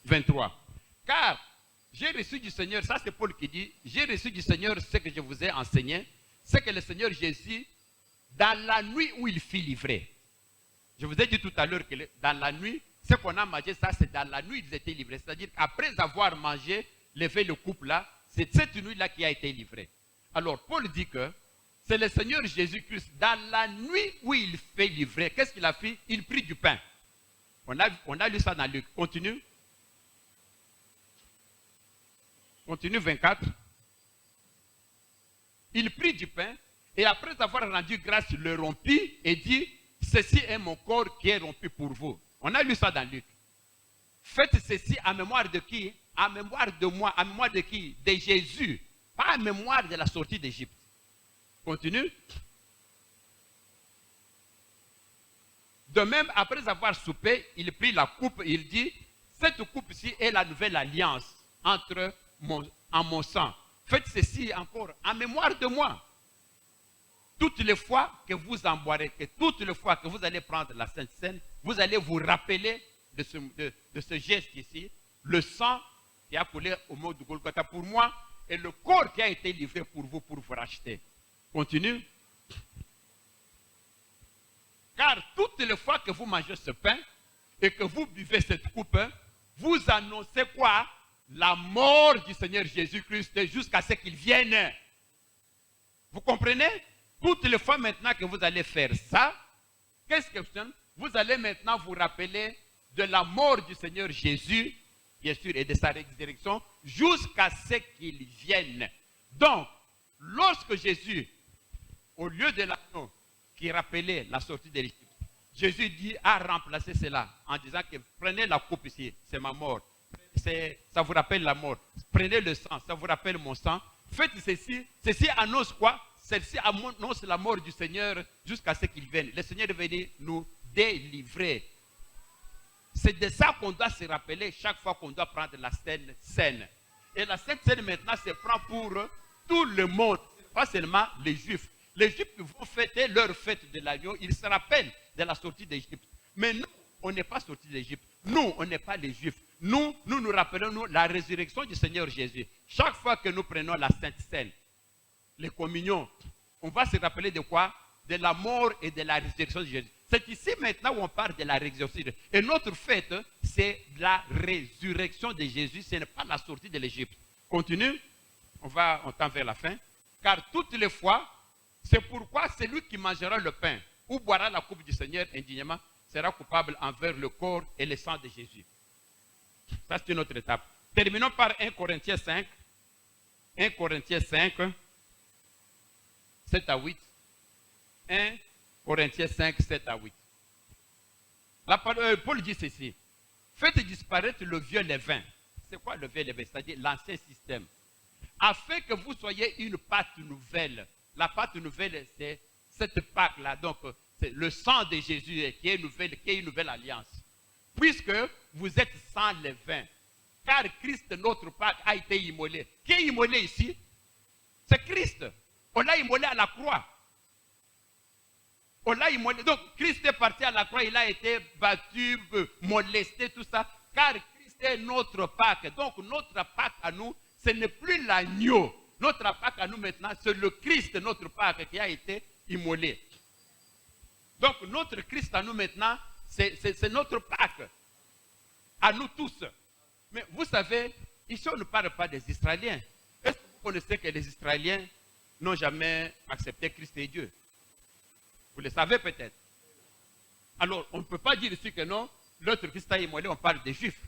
23. Car j'ai reçu du Seigneur, ça c'est Paul qui dit, j'ai reçu du Seigneur ce que je vous ai enseigné, c'est que le Seigneur Jésus, dans la nuit où il fut livré, je vous ai dit tout à l'heure que dans la nuit, ce qu'on a mangé, ça c'est dans la nuit ils étaient livrés. C'est-à-dire qu'après avoir mangé, levé le couple là, c'est cette nuit-là qui a été livrée. Alors Paul dit que c'est le Seigneur Jésus-Christ, dans la nuit où il fait livrer, qu'est-ce qu'il a fait? Il prit du pain. On a lu ça dans Luc. Continue. Continue 24. Il prit du pain et après avoir rendu grâce, il le rompit et dit, ceci est mon corps qui est rompu pour vous. On a lu ça dans Luc. Faites ceci en mémoire de qui? En mémoire de moi. En mémoire de qui? De Jésus. Pas en mémoire de la sortie d'Égypte. Continue. De même, après avoir soupé, il prit la coupe et il dit, cette coupe-ci est la nouvelle alliance entre mon sang. Faites ceci encore en mémoire de moi. Toutes les fois que vous en boirez, que toutes les fois que vous allez prendre la Sainte Seine, vous allez vous rappeler de ce geste ici, le sang qui a coulé au mot de Golgotha pour moi et le corps qui a été livré pour vous racheter. Continue. Car toutes les fois que vous mangez ce pain et que vous buvez cette coupe, vous annoncez quoi? La mort du Seigneur Jésus-Christ jusqu'à ce qu'il vienne. Vous comprenez? Toutes les fois maintenant que vous allez faire ça, qu'est-ce que vous allez maintenant vous rappeler de la mort du Seigneur Jésus, bien sûr, et de sa résurrection, jusqu'à ce qu'il vienne. Donc, lorsque Jésus, au lieu de l'agneau qui rappelait la sortie de l'Égypte, Jésus a remplacé cela en disant que prenez la coupe ici, c'est ma mort. Ça vous rappelle la mort. Prenez le sang, ça vous rappelle mon sang. Faites ceci. Ceci annonce quoi? Ceci annonce la mort du Seigneur jusqu'à ce qu'il vienne. Le Seigneur est venu nous délivrer. C'est de ça qu'on doit se rappeler chaque fois qu'on doit prendre la Sainte Seine. Et la Sainte Seine maintenant se prend pour tout le monde, pas seulement les Juifs. Les Juifs vont fêter leur fête de l'agneau, ils se rappellent de la sortie d'Égypte. Mais nous, on n'est pas sortis d'Égypte. Nous, on n'est pas les Juifs. Nous rappelons la résurrection du Seigneur Jésus. Chaque fois que nous prenons la Sainte Seine, les communions, on va se rappeler de quoi? De la mort et de la résurrection de Jésus. C'est ici maintenant où on parle de la résurrection de Jésus. Et notre fête, c'est la résurrection de Jésus, ce n'est pas la sortie de l'Égypte. Continue, on tend vers la fin. Car toutes les fois, c'est pourquoi celui qui mangera le pain ou boira la coupe du Seigneur indignement sera coupable envers le corps et le sang de Jésus. Ça, c'est une autre étape. Terminons par 1 Corinthiens 5. 1 Corinthiens 5, 7 à 8. 1 Corinthiens 5, 7 à 8. Paul dit ceci. Faites disparaître le vieux levain. C'est quoi le vieux levain? C'est-à-dire l'ancien système. Afin que vous soyez une pâte nouvelle. La pâte nouvelle, c'est cette Pâque-là. Donc, c'est le sang de Jésus qui est une nouvelle alliance. Puisque vous êtes sans levain. Car Christ, notre Pâque, a été immolé. Qui est immolé ici? C'est Christ. On l'a immolé à la croix. On l'a immolé. Donc, Christ est parti à la croix. Il a été battu, molesté, tout ça. Car Christ est notre Pâque. Donc, notre Pâque à nous, ce n'est plus l'agneau. Notre Pâque à nous maintenant, c'est le Christ, notre Pâque, qui a été immolé. Donc, notre Christ à nous maintenant, c'est notre Pâque. à nous tous. Mais vous savez, ici on ne parle pas des Israéliens. Est-ce que vous connaissez que les Israéliens n'ont jamais accepté Christ et Dieu? Vous le savez peut-être. Alors, on ne peut pas dire ici que non, l'autre Christ a immolé, on parle des Juifs.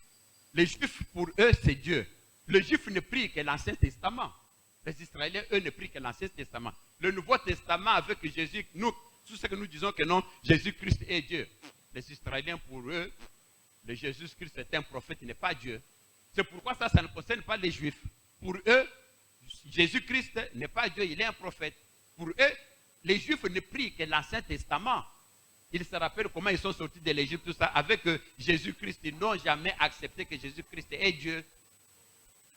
Les Juifs, pour eux, c'est Dieu. Les Juifs ne prient que l'Ancien Testament. Les Israéliens, eux, ne prient que l'Ancien Testament. Le Nouveau Testament avec Jésus, nous, tout ce que nous disons que non, Jésus-Christ est Dieu. Les Israéliens, pour eux, le Jésus-Christ est un prophète, il n'est pas Dieu. C'est pourquoi ça ne concerne pas les Juifs. Pour eux, Jésus-Christ n'est pas Dieu, il est un prophète. Pour eux, les Juifs ne prient que l'Ancien Testament. Ils se rappellent comment ils sont sortis de l'Égypte, tout ça, avec Jésus-Christ. Ils n'ont jamais accepté que Jésus-Christ est Dieu.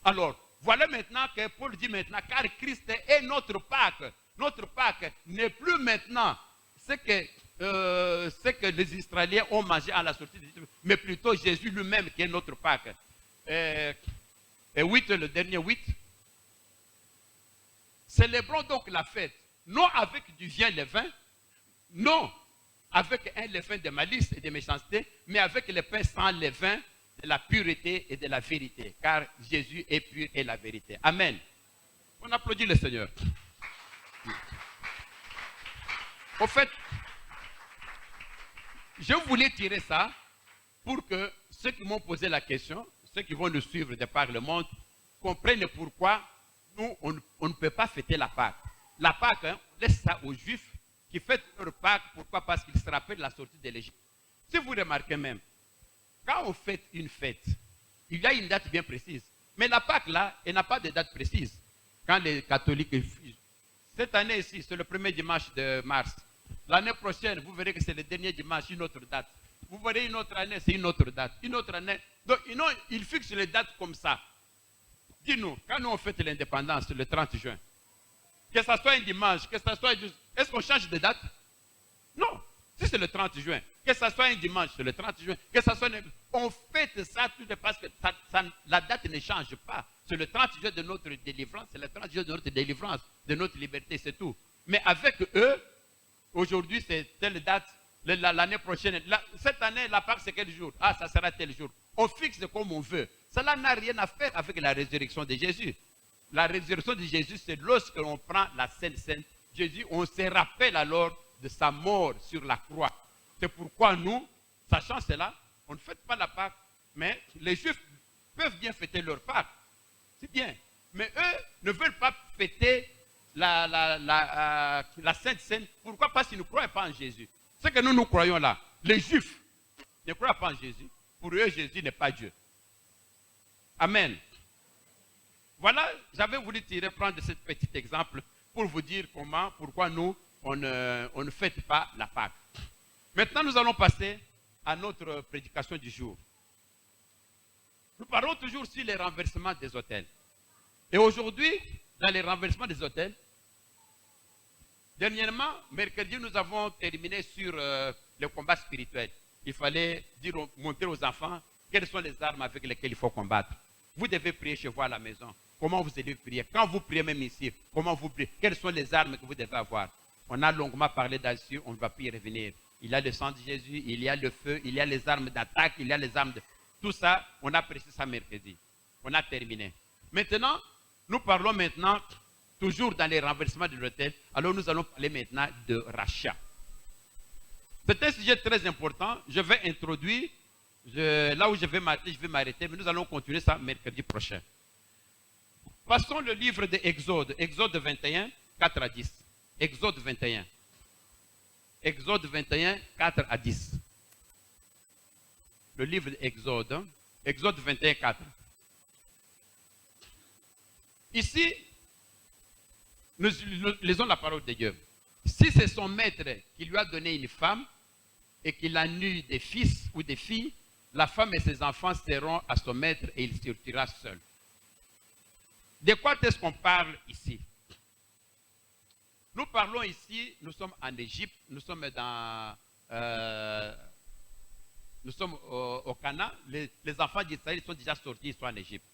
Alors, voilà maintenant que Paul dit maintenant, car Christ est notre Pâque. Notre Pâque n'est plus maintenant ce que les Israéliens ont mangé à la sortie d'Égypte, mais plutôt Jésus lui-même qui est notre Pâque. Et 8, le dernier 8. Célébrons donc la fête, non avec du vin levain, non avec un levain de malice et de méchanceté, mais avec le pain sans levain, de la pureté et de la vérité, car Jésus est pur et la vérité. Amen. On applaudit le Seigneur. Au fait, je voulais tirer ça pour que ceux qui m'ont posé la question, ceux qui vont nous suivre de par le monde, comprennent pourquoi nous, on ne peut pas fêter la Pâque. La Pâque, on laisse ça aux Juifs qui fêtent leur Pâque. Pourquoi? Parce qu'ils se rappellent la sortie de l'Égypte. Si vous remarquez même, quand on fête une fête, il y a une date bien précise. Mais la Pâque, là, elle n'a pas de date précise. Quand les catholiques, cette année ici, c'est le premier dimanche de mars. L'année prochaine, vous verrez que c'est le dernier dimanche, une autre date. Vous verrez une autre année, c'est une autre date. Une autre année. Donc, ils fixent les dates comme ça. Dis-nous, quand nous on fête l'indépendance le 30 juin, que ce soit un dimanche, que ce soit... Est-ce qu'on change de date? Non. Si c'est le 30 juin, que ce soit un dimanche, c'est le 30 juin, que ce soit... On fête ça tout parce que la date ne change pas. C'est le 30 juin de notre délivrance, c'est le 30 juin de notre délivrance, de notre liberté, c'est tout. Mais avec eux, aujourd'hui c'est telle date, l'année prochaine, cette année, la Pâque c'est quel jour? Ah, ça sera tel jour. On fixe comme on veut. Cela n'a rien à faire avec la résurrection de Jésus. La résurrection de Jésus, c'est lorsque l'on prend la Sainte Sainte. Jésus, on se rappelle alors de sa mort sur la croix. C'est pourquoi nous, sachant cela, on ne fête pas la Pâque. Mais les Juifs peuvent bien fêter leur Pâque. C'est bien. Mais eux ne veulent pas fêter la Sainte Sainte. Pourquoi? Parce qu'ils ne croient pas en Jésus. Ce que nous croyons là, les Juifs ne croient pas en Jésus. Pour eux, Jésus n'est pas Dieu. Amen. Voilà, j'avais voulu prendre ce petit exemple pour vous dire pourquoi nous, on ne fête pas la Pâque. Maintenant, nous allons passer à notre prédication du jour. Nous parlons toujours sur les renversements des autels. Et aujourd'hui, dans les renversements des autels, dernièrement, mercredi, nous avons terminé sur le combat spirituel. Il fallait montrer aux enfants quelles sont les armes avec lesquelles il faut combattre. Vous devez prier chez vous à la maison. Comment vous allez prier? Quand vous priez même ici, comment vous priez? Quelles sont les armes que vous devez avoir? On a longuement parlé là-dessus, on ne va plus y revenir. Il y a le sang de Jésus, il y a le feu, il y a les armes d'attaque, il y a les armes de... Tout ça, on a prêché ça mercredi. On a terminé. Maintenant, nous parlons maintenant, toujours dans les renversements de l'autel, alors nous allons parler maintenant de rachat. C'est un sujet très important. Je vais introduire, là où je vais m'arrêter, mais nous allons continuer ça mercredi prochain. Passons le livre de Exode, Exode 21, 4 à 10. Exode 21. Exode 21, 4 à 10. Le livre d'Exode, Exode 21, 4. Ici, nous lisons la parole de Dieu. Si c'est son maître qui lui a donné une femme et qu'il a eu des fils ou des filles, la femme et ses enfants seront à son maître et il sortira seul. De quoi est-ce qu'on parle ici? Nous parlons ici, nous sommes en Égypte, nous sommes au Canaan, les enfants d'Israël sont déjà sortis, ils sont en Égypte.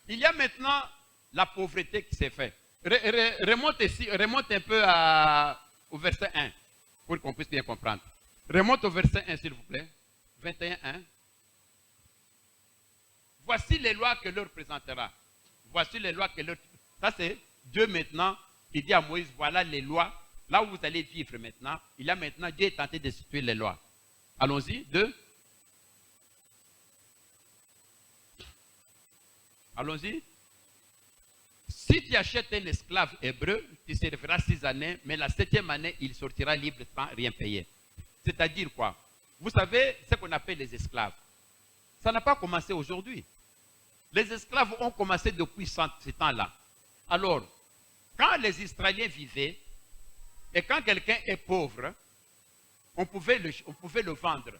Il y a maintenant la pauvreté qui s'est faite. Remonte un peu au verset 1, pour qu'on puisse bien comprendre. Remonte au verset 1, s'il vous plaît. 21, 1. voici les lois que leur présentera. Voici les lois que leur... Ça c'est Dieu maintenant, il dit à Moïse, voilà les lois, là où vous allez vivre maintenant. Il a maintenant, Dieu est tenté de situer les lois. Allons-y, 2. Allons-y. Si tu achètes un esclave hébreu, tu serviras 6 années, mais la 7e année, il sortira libre sans rien payer. C'est-à-dire quoi? Vous savez ce qu'on appelle les esclaves. Ça n'a pas commencé aujourd'hui. Les esclaves ont commencé depuis ce temps-là. Alors, quand les Israéliens vivaient, et quand quelqu'un est pauvre, on pouvait le vendre.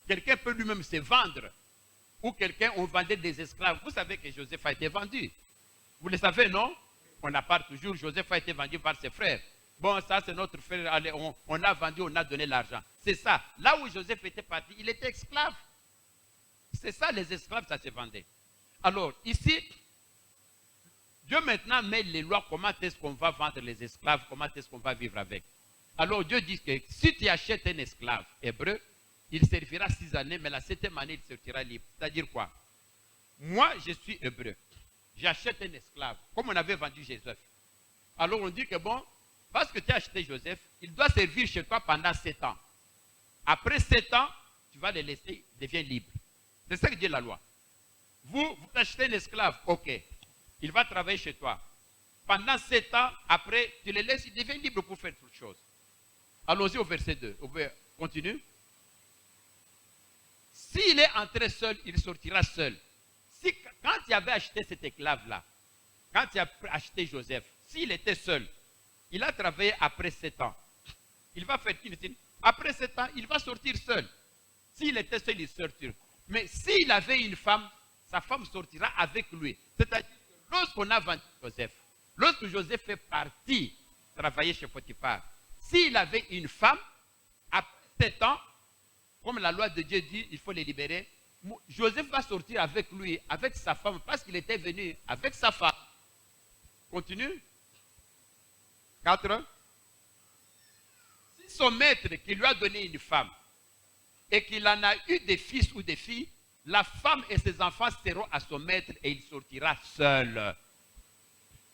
Quelqu'un peut lui-même se vendre. Ou quelqu'un, on vendait des esclaves. Vous savez que Joseph a été vendu. Vous le savez, non? On n'a pas toujours. Joseph a été vendu par ses frères. Bon, ça c'est notre frère. Allez, on a vendu, on a donné l'argent. C'est ça. Là où Joseph était parti, il était esclave. C'est ça, les esclaves, ça se vendait. Alors, ici, Dieu maintenant met les lois, comment est-ce qu'on va vendre les esclaves, comment est-ce qu'on va vivre avec. Alors, Dieu dit que si tu achètes un esclave hébreu, il servira 6 années, mais la 7e année, il sortira libre. C'est-à-dire quoi? Moi, je suis hébreu. J'achète un esclave, comme on avait vendu Joseph. Alors, on dit que bon, parce que tu as acheté Joseph, il doit servir chez toi pendant 7 ans. Après 7 ans, tu vas le laisser, il devient libre. C'est ça que dit la loi. Vous achetez un esclave, ok. Il va travailler chez toi. Pendant 7 ans, après, tu le laisses, il devient libre pour faire toute chose. Allons-y au verset 2. Continue. S'il est entré seul, il sortira seul. Quand tu avais acheté cet esclave-là, quand tu as acheté Joseph, s'il était seul, il a travaillé après 7 ans. Il va faire une signe. Après 7 ans, il va sortir seul. S'il était seul, il sortira. Mais s'il avait une femme, sa femme sortira avec lui. C'est-à-dire que lorsqu'on a vendu Joseph, lorsque Joseph est parti travailler chez Potiphar, s'il avait une femme, après 7 ans, comme la loi de Dieu dit, il faut les libérer, Joseph va sortir avec lui, avec sa femme, parce qu'il était venu avec sa femme. Continue. 4. Si son maître qui lui a donné une femme, et qu'il en a eu des fils ou des filles, la femme et ses enfants seront à son maître et il sortira seul.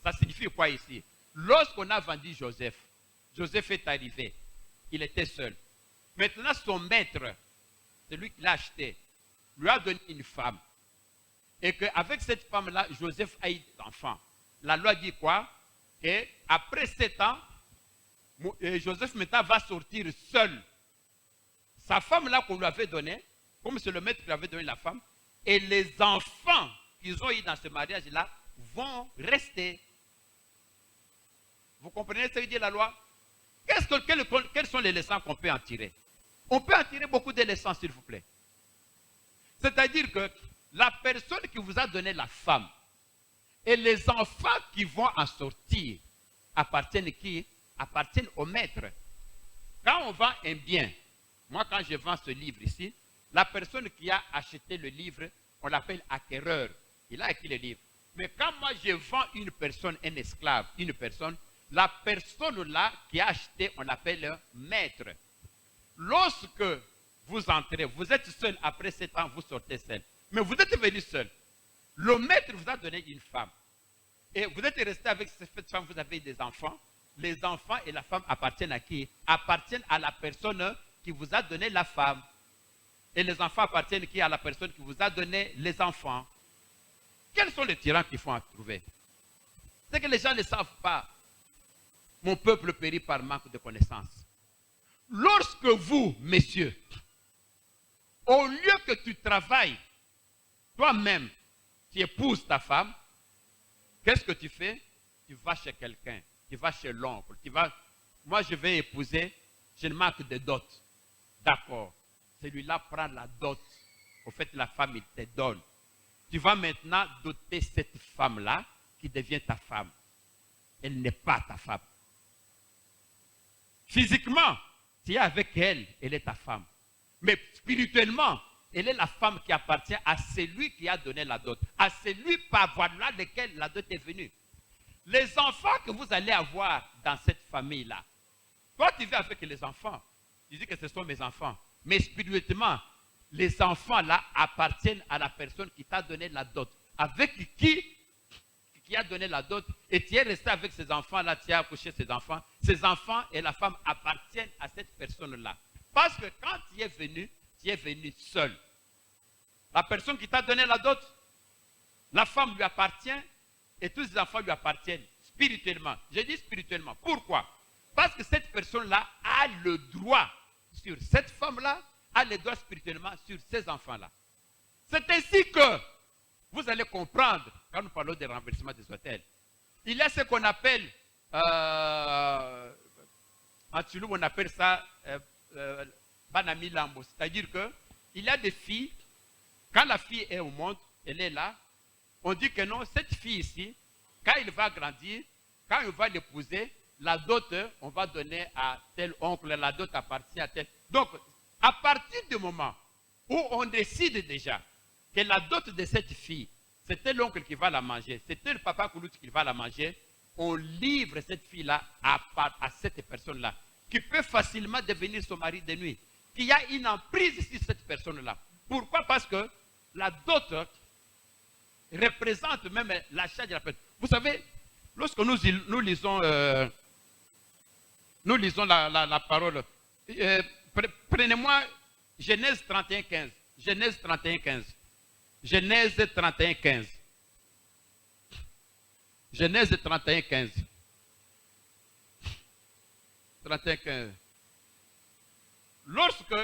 Ça signifie quoi ici? Lorsqu'on a vendu Joseph, Joseph est arrivé. Il était seul. Maintenant, son maître, celui qui l'a acheté, lui a donné une femme. Et qu'avec cette femme-là, Joseph a eu des enfants. La loi dit quoi? Et après 7 ans, Joseph maintenant va sortir seul. Sa femme-là qu'on lui avait donnée, comme c'est le maître qui lui avait donné la femme, et les enfants qu'ils ont eu dans ce mariage-là vont rester. Vous comprenez ce que dit la loi? Quelles sont les leçons qu'on peut en tirer? On peut en tirer beaucoup de leçons, s'il vous plaît. C'est-à-dire que la personne qui vous a donné la femme et les enfants qui vont en sortir appartiennent qui? Appartiennent au maître. Quand on vend un bien, moi quand je vends ce livre ici, la personne qui a acheté le livre, on l'appelle acquéreur. Il a acquis le livre. Mais quand moi je vends une personne, un esclave, une personne, la personne là qui a acheté, on l'appelle maître. Lorsque vous entrez, vous êtes seul, après 7 ans, vous sortez seul. Mais vous êtes venu seul. Le maître vous a donné une femme. Et vous êtes resté avec cette femme, vous avez des enfants. Les enfants et la femme appartiennent à qui? Appartiennent à la personne qui vous a donné la femme. Et les enfants appartiennent qui? À la personne qui vous a donné les enfants. Quels sont les tyrans qu'il faut en trouver? C'est que les gens ne savent pas. Mon peuple périt par manque de connaissances. Lorsque vous, messieurs, au lieu que tu travailles, toi-même, tu épouses ta femme, qu'est-ce que tu fais? Tu vas chez quelqu'un, tu vas chez l'oncle, moi je vais épouser, je ne manque de dot. D'accord, celui-là prend la dot. Au fait, la femme, il te donne. Tu vas maintenant doter cette femme-là qui devient ta femme. Elle n'est pas ta femme. Physiquement, tu es avec elle, elle est ta femme. Mais spirituellement, elle est la femme qui appartient à celui qui a donné la dot. À celui par voilà lequel la dot est venue. Les enfants que vous allez avoir dans cette famille-là, toi tu vis avec les enfants. Tu dis que ce sont mes enfants. Mais spirituellement, les enfants là appartiennent à la personne qui t'a donné la dot. Avec qui a donné la dot, et tu es resté avec ces enfants-là, tu as accouché ces enfants et la femme appartiennent à cette personne-là. Parce que quand tu es venu seul. La personne qui t'a donné la dot, la femme lui appartient et tous les enfants lui appartiennent spirituellement. Je dis spirituellement. Pourquoi? Parce que cette personne-là a le droit sur cette femme-là, a le droit spirituellement sur ces enfants-là. C'est ainsi que vous allez comprendre, quand nous parlons de renversement des hôtels, il y a ce qu'on appelle, en Toulouse, on appelle ça Banami Lambo. C'est-à-dire qu'il y a des filles, quand la fille est au monde, elle est là, on dit que non, cette fille ici, quand il va grandir, quand il va l'épouser, la dot, on va donner à tel oncle, la dot appartient à tel. Donc, à partir du moment où on décide déjà que la dot de cette fille, c'était l'oncle qui va la manger, c'était le papa Koulout qui va la manger, on livre cette fille-là à cette personne-là, qui peut facilement devenir son mari de nuit, qui a une emprise sur cette personne-là. Pourquoi? Parce que la dot représente même l'achat de la personne. Vous savez, lorsque nous lisons la parole, prenez-moi Genèse 31, 15. Genèse 31, 15. Genèse 31, 15. Genèse 31, 15. 31, 15. Lorsque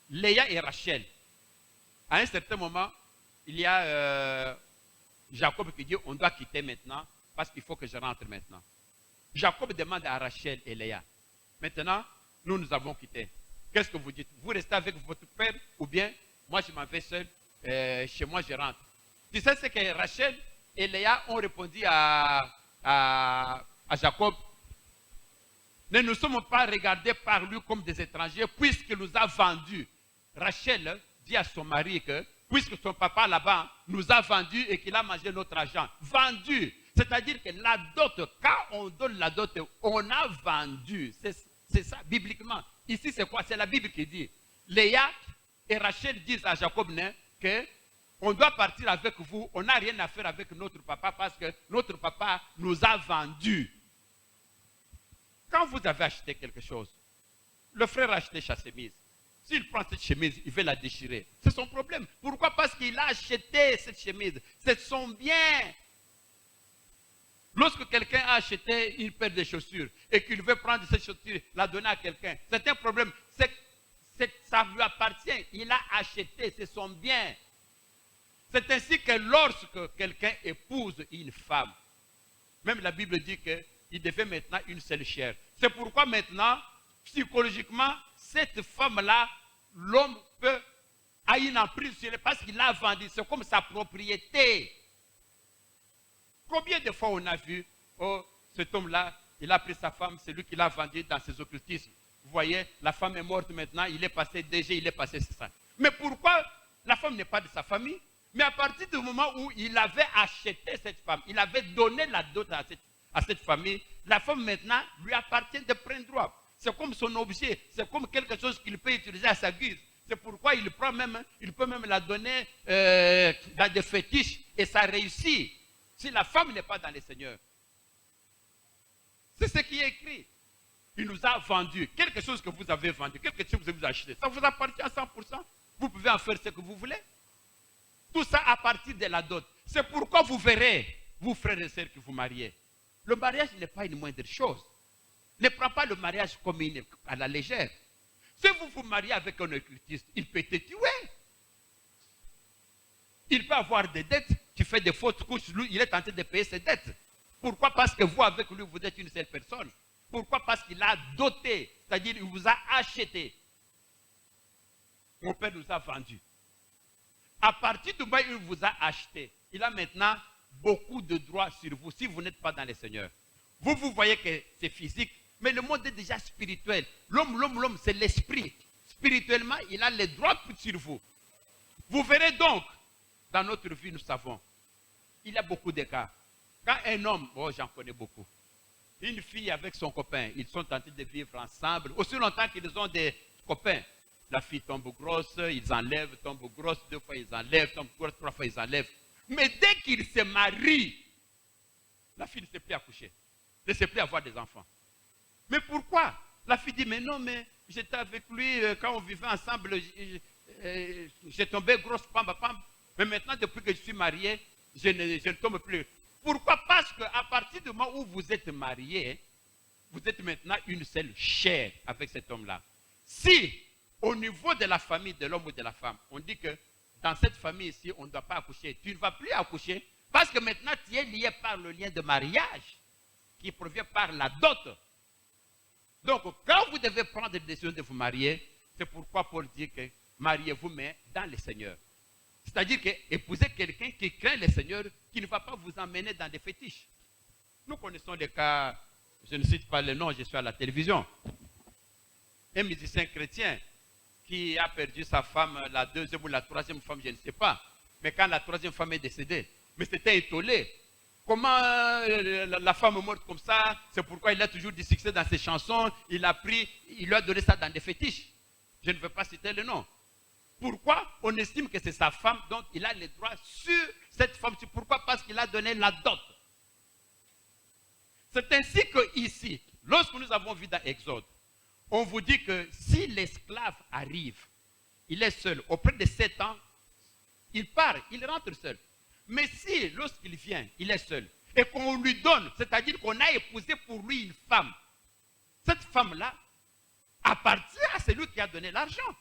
Léa et Rachel, à un certain moment, il y a Jacob qui dit, on doit quitter maintenant parce qu'il faut que je rentre maintenant. Jacob demande à Rachel et Léa, maintenant, nous avons quitté. Qu'est-ce que vous dites? Vous restez avec votre père ou bien moi je m'en vais seul, chez moi je rentre. Tu sais ce que Rachel et Léa ont répondu à Jacob? Ne nous sommes pas regardés par lui comme des étrangers puisqu'il nous a vendus. Rachel dit à son mari que puisque son papa là-bas nous a vendus et qu'il a mangé notre argent. Vendu. C'est-à-dire que la dot, quand on donne la dot, on a vendu. C'est ça, bibliquement. Ici, c'est quoi? C'est la Bible qui dit. Léa et Rachel disent à Jacob que on doit partir avec vous. On n'a rien à faire avec notre papa parce que notre papa nous a vendus. Quand vous avez acheté quelque chose, le frère a acheté sa chemise. S'il prend cette chemise, il veut la déchirer. C'est son problème. Pourquoi? Parce qu'il a acheté cette chemise. C'est son bien. Lorsque quelqu'un a acheté une paire de chaussures et qu'il veut prendre cette chaussure, la donner à quelqu'un, c'est un problème. Ça lui appartient. Il a acheté, c'est son bien. C'est ainsi que lorsque quelqu'un épouse une femme, même la Bible dit qu'il devait maintenant une seule chair. C'est pourquoi maintenant, psychologiquement, cette femme-là, l'homme a une emprise sur elle parce qu'il l'a vendue. C'est comme sa propriété. Combien de fois on a vu, oh, cet homme-là, il a pris sa femme, c'est lui qui l'a vendue dans ses occultismes. Vous voyez, la femme est morte maintenant, il est passé DG, il est passé ça. Mais pourquoi la femme n'est pas de sa famille? Mais à partir du moment où il avait acheté cette femme, il avait donné la dot à cette famille, la femme maintenant lui appartient de plein droit. C'est comme son objet, c'est comme quelque chose qu'il peut utiliser à sa guise. C'est pourquoi il peut même la donner dans des fétiches et ça réussit. Si la femme n'est pas dans le Seigneur. C'est ce qui est écrit. Il nous a vendu quelque chose que vous avez vendu, quelque chose que vous avez acheté. Ça vous appartient à 100%. Vous pouvez en faire ce que vous voulez. Tout ça à partir de la dot. C'est pourquoi vous verrez, vous frères et sœurs qui vous mariez. Le mariage n'est pas une moindre chose. Ne prends pas le mariage comme à la légère. Si vous vous mariez avec un occultiste, il peut te tuer. Il peut avoir des dettes. Tu fais des fautes couches, lui, il est tenté de payer ses dettes. Pourquoi? Parce que vous, avec lui, vous êtes une seule personne. Pourquoi? Parce qu'il a doté, c'est-à-dire il vous a acheté. Mon père nous a vendus. À partir du moment où il vous a acheté, il a maintenant beaucoup de droits sur vous si vous n'êtes pas dans le Seigneur. Vous voyez que c'est physique, mais le monde est déjà spirituel. L'homme, c'est l'esprit. Spirituellement, il a les droits sur vous. Vous verrez donc, dans notre vie, nous savons, il y a beaucoup de cas. Quand un homme, j'en connais beaucoup, une fille avec son copain, ils sont tentés de vivre ensemble, aussi longtemps qu'ils ont des copains. La fille tombe grosse, ils enlèvent, tombe grosse, 2 fois ils enlèvent, tombe grosse, 3 fois ils enlèvent. Mais dès qu'ils se marient, la fille ne sait plus accoucher, ne sait plus avoir des enfants. Mais pourquoi? La fille dit, mais non, mais j'étais avec lui quand on vivait ensemble, j'ai tombé grosse, pam. Mais maintenant, depuis que je suis mariée, je ne tombe plus. Pourquoi? Parce qu'à partir du moment où vous êtes mariés, vous êtes maintenant une seule chair avec cet homme-là. Si, au niveau de la famille de l'homme ou de la femme, on dit que dans cette famille ici, on ne doit pas accoucher, tu ne vas plus accoucher parce que maintenant, tu es lié par le lien de mariage qui provient par la dot. Donc, quand vous devez prendre la décision de vous marier, c'est pourquoi Paul dit que mariez-vous, mais dans le Seigneur. C'est-à-dire que épousez quelqu'un qui craint le Seigneur, qui ne va pas vous emmener dans des fétiches. Nous connaissons des cas, je ne cite pas le nom, je suis à la télévision. Un musicien chrétien qui a perdu sa femme, la 2e ou la 3e femme, je ne sais pas. Mais quand la 3e femme est décédée, mais c'était étonné. Comment la femme est morte comme ça? C'est pourquoi il a toujours du succès dans ses chansons. Il a pris, il lui a donné ça dans des fétiches. Je ne veux pas citer le nom. Pourquoi? On estime que c'est sa femme, donc il a les droits sur cette femme. Pourquoi? Parce qu'il a donné la dot. C'est ainsi que ici, lorsque nous avons vu dans Exode, on vous dit que si l'esclave arrive, il est seul, auprès de 7 ans, il part, il rentre seul. Mais si, lorsqu'il vient, il est seul, et qu'on lui donne, c'est-à-dire qu'on a épousé pour lui une femme, cette femme-là appartient à celui qui a donné l'argent.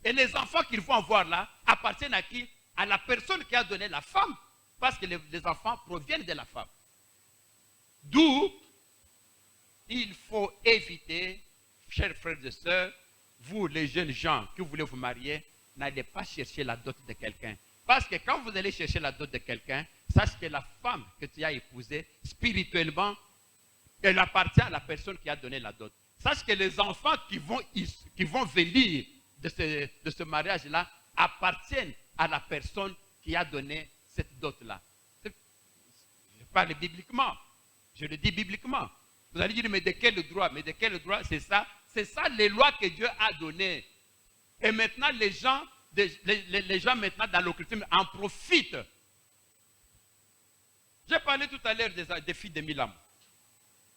Et les enfants qu'ils vont avoir là appartiennent à qui? À la personne qui a donné la femme, parce que les enfants proviennent de la femme. D'où il faut éviter, chers frères et sœurs, vous les jeunes gens qui voulez vous marier, n'allez pas chercher la dot de quelqu'un. Parce que quand vous allez chercher la dot de quelqu'un, sache que la femme que tu as épousée, spirituellement, elle appartient à la personne qui a donné la dot. Sache que les enfants qui vont venir de ce mariage-là appartiennent à la personne qui a donné cette dot-là. Je parle bibliquement. Je le dis bibliquement. Vous allez dire, mais de quel droit? Mais de quel droit? C'est ça les lois que Dieu a données. Et maintenant, les gens maintenant dans l'occultisme en profitent. J'ai parlé tout à l'heure des filles de Milam.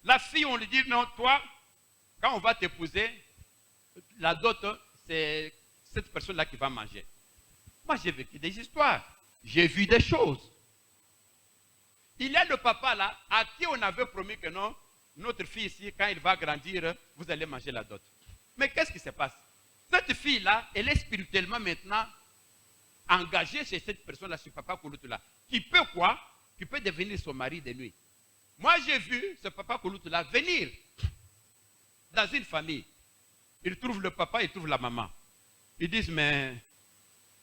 La fille, on lui dit, non, toi, quand on va t'épouser, la dot, c'est cette personne-là qui va manger. Moi, j'ai vécu des histoires. J'ai vu des choses. Il y a le papa là, à qui on avait promis que non, notre fille ici, quand il va grandir, vous allez manger la dot. Mais qu'est-ce qui se passe? Cette fille-là, elle est spirituellement maintenant engagée chez cette personne-là, ce papa Kouloutou-là, qui peut quoi? Qui peut devenir son mari de nuit. Moi, j'ai vu ce papa Kouloutou-là venir dans une famille. Il trouve le papa, il trouve la maman. Ils disent, mais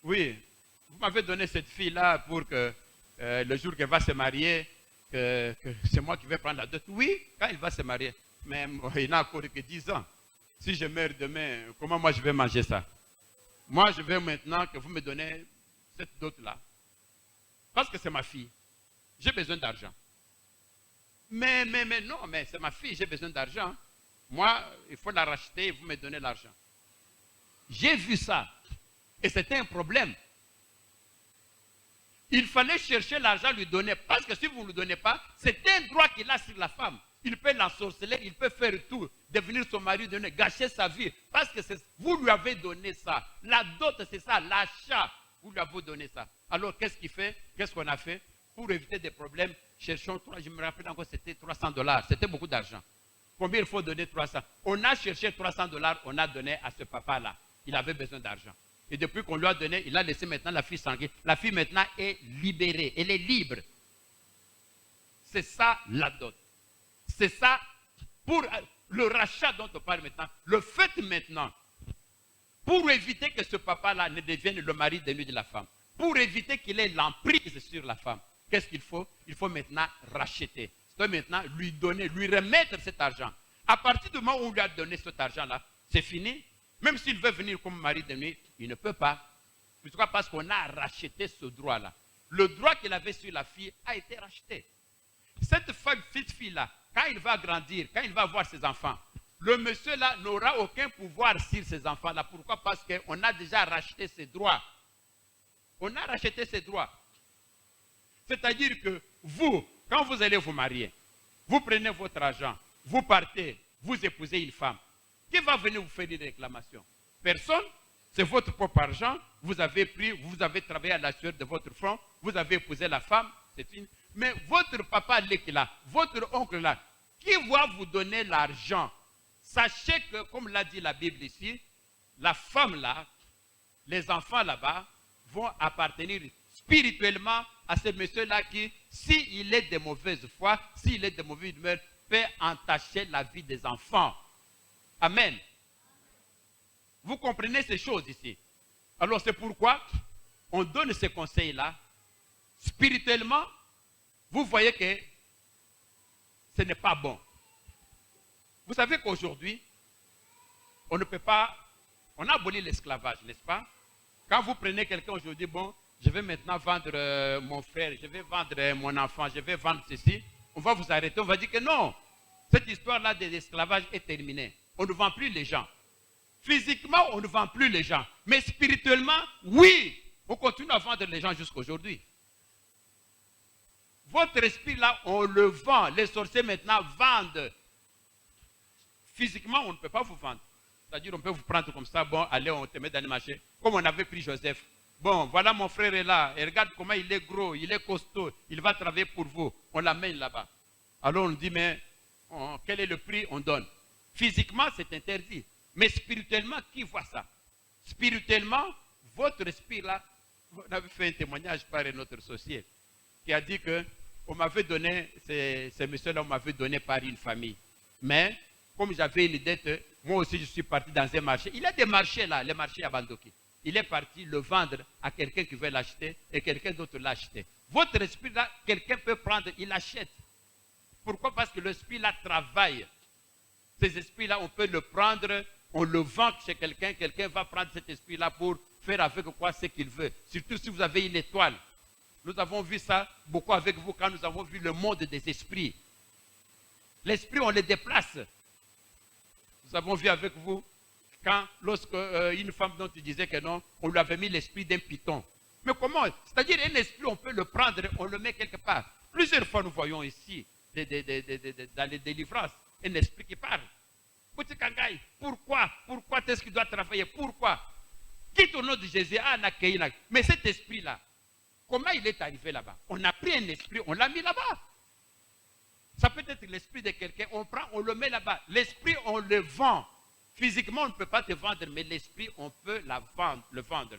oui, vous m'avez donné cette fille-là pour que le jour qu'elle va se marier, que c'est moi qui vais prendre la dot. Oui, quand il va se marier. Mais il n'a encore que 10 ans. Si je meurs demain, comment moi je vais manger ça? Moi, je veux maintenant que vous me donnez cette dot-là. Parce que c'est ma fille. J'ai besoin d'argent. Mais non, mais c'est ma fille, j'ai besoin d'argent. Moi, il faut la racheter et vous me donnez l'argent. J'ai vu ça. Et c'était un problème. Il fallait chercher l'argent, lui donner. Parce que si vous ne lui donnez pas, c'est un droit qu'il a sur la femme. Il peut l'ensorceler, il peut faire tout, devenir son mari, gâcher sa vie. Parce que vous lui avez donné ça. La dot, c'est ça, l'achat. Vous lui avez donné ça. Alors, qu'est-ce qu'il fait? Qu'est-ce qu'on a fait? Pour éviter des problèmes, cherchons, je me rappelle encore, c'était $300. C'était beaucoup d'argent. Combien il faut donner 300? On a cherché $300, on a donné à ce papa-là. Il avait besoin d'argent. Et depuis qu'on lui a donné, il a laissé maintenant la fille sanguine. La fille maintenant est libérée, elle est libre. C'est ça la dot. C'est ça pour le rachat dont on parle maintenant. Le fait maintenant, pour éviter que ce papa-là ne devienne le mari de nuit de la femme, pour éviter qu'il ait l'emprise sur la femme, qu'est-ce qu'il faut? Il faut maintenant racheter. C'est maintenant lui donner, lui remettre cet argent. À partir du moment où on lui a donné cet argent-là, c'est fini. Même s'il veut venir comme mari de nuit, il ne peut pas. Pourquoi? Parce qu'on a racheté ce droit-là. Le droit qu'il avait sur la fille a été racheté. Cette petite fille-là, quand il va grandir, quand il va avoir ses enfants, le monsieur là n'aura aucun pouvoir sur ses enfants-là. Pourquoi? Parce qu'on a déjà racheté ses droits. On a racheté ses droits. C'est-à-dire que vous, quand vous allez vous marier, vous prenez votre argent, vous partez, vous épousez une femme. Qui va venir vous faire une réclamation? Personne. C'est votre propre argent. Vous avez pris, vous avez travaillé à la sueur de votre front, vous avez épousé la femme, c'est fini. Mais votre papa là, votre oncle là, qui va vous donner l'argent? Sachez que, comme l'a dit la Bible ici, la femme là, les enfants là-bas vont appartenir spirituellement à ce monsieur-là qui, s'il est de mauvaise foi, s'il est de mauvaise humeur, peut entacher la vie des enfants. Amen. Vous comprenez ces choses ici. Alors c'est pourquoi on donne ces conseils-là. Spirituellement, vous voyez que ce n'est pas bon. Vous savez qu'aujourd'hui, on ne peut pas, on a aboli l'esclavage, n'est-ce pas? Quand vous prenez quelqu'un aujourd'hui, bon, je vais maintenant vendre mon frère, je vais vendre mon enfant, je vais vendre ceci, on va vous arrêter, on va dire que non, cette histoire-là de l'esclavage est terminée. On ne vend plus les gens. Physiquement, on ne vend plus les gens. Mais spirituellement, oui, on continue à vendre les gens jusqu'à aujourd'hui. Votre esprit là, on le vend. Les sorciers maintenant vendent. Physiquement, on ne peut pas vous vendre. C'est-à-dire, on peut vous prendre comme ça, bon, allez, on te met dans le marché. Comme on avait pris Joseph. Bon, voilà mon frère est là. Et regarde comment il est gros, il est costaud. Il va travailler pour vous. On l'amène là-bas. Alors on dit, mais quel est le prix? On donne. Physiquement, c'est interdit. Mais spirituellement, qui voit ça? Spirituellement, votre esprit là, on avait fait un témoignage par notre associé qui a dit que on m'avait donné, ces messieurs-là, on m'avait donné par une famille. Mais, comme j'avais une dette, moi aussi je suis parti dans un marché. Il y a des marchés là, les marchés à Bandoki. Il est parti le vendre à quelqu'un qui veut l'acheter et quelqu'un d'autre l'a acheté. Votre esprit là, quelqu'un peut prendre, il achète. Pourquoi? Parce que l'esprit là travaille. Ces esprits-là, on peut le prendre, on le vend chez quelqu'un, quelqu'un va prendre cet esprit-là pour faire avec quoi ce qu'il veut. Surtout si vous avez une étoile. Nous avons vu ça beaucoup avec vous quand nous avons vu le monde des esprits. L'esprit, on le déplace. Nous avons vu avec vous quand, lorsque une femme dont tu disais que non, on lui avait mis l'esprit d'un python. Mais comment? C'est-à-dire un esprit, on peut le prendre, on le met quelque part. Plusieurs fois, nous voyons ici, dans les délivrances, un esprit qui parle. Pourquoi? Pourquoi est-ce qu'il doit travailler? Pourquoi? Quitte au nom de Jésus. Mais cet esprit-là, comment il est arrivé là-bas? On a pris un esprit, on l'a mis là-bas. Ça peut être l'esprit de quelqu'un, on prend, on le met là-bas. L'esprit, on le vend. Physiquement, on ne peut pas te vendre, mais l'esprit, on peut le vendre.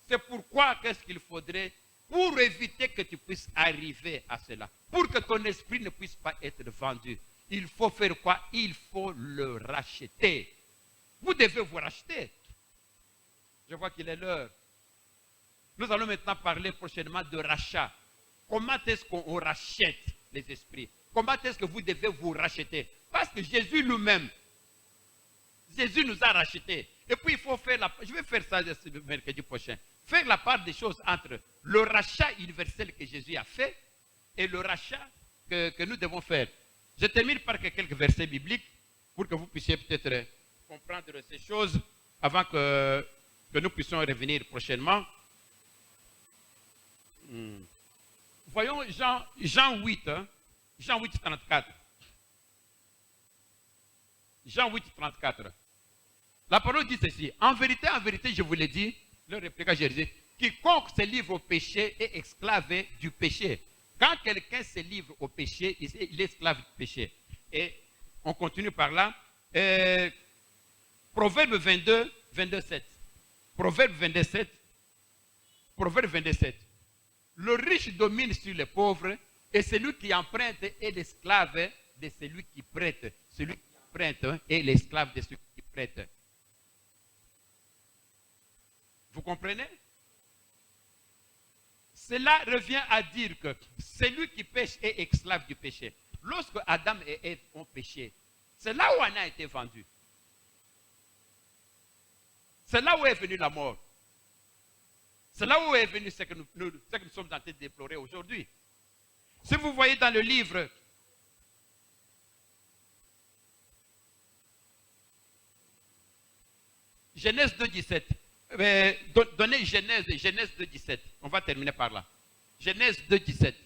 C'est pourquoi qu'est-ce qu'il faudrait pour éviter que tu puisses arriver à cela. Pour que ton esprit ne puisse pas être vendu. Il faut faire quoi? Il faut le racheter. Vous devez vous racheter. Je vois qu'il est l'heure. Nous allons maintenant parler prochainement de rachat. Comment est-ce qu'on rachète les esprits? Comment est-ce que vous devez vous racheter? Parce que Jésus lui-même, Jésus nous a rachetés. Et puis il faut faire je vais faire ça le mercredi prochain. Faire la part des choses entre le rachat universel que Jésus a fait et le rachat que nous devons faire. Je termine par quelques versets bibliques pour que vous puissiez peut-être comprendre ces choses avant que nous puissions revenir prochainement. Voyons Jean 8, hein? Jean 8, 34. Jean 8, 34. La parole dit ceci. En vérité, je vous l'ai dit, le répliqua Jésus, quiconque se livre au péché est esclave du péché. Quand quelqu'un se livre au péché, il est esclave du péché. Et on continue par là. Proverbe 22, 7. Proverbe 27. Le riche domine sur les pauvres et celui qui emprunte est l'esclave de celui qui prête. Celui qui emprunte est l'esclave de celui qui prête. Vous comprenez? Cela revient à dire que celui qui pêche est esclave du péché. Lorsque Adam et Ève ont péché, c'est là où on a été vendu. C'est là où est venue la mort. C'est là où est venu ce que nous sommes en train de déplorer aujourd'hui. Si vous voyez dans le livre Genèse 2, 17. Donnez Genèse 2, 17. On va terminer par là. Genèse 2, 17.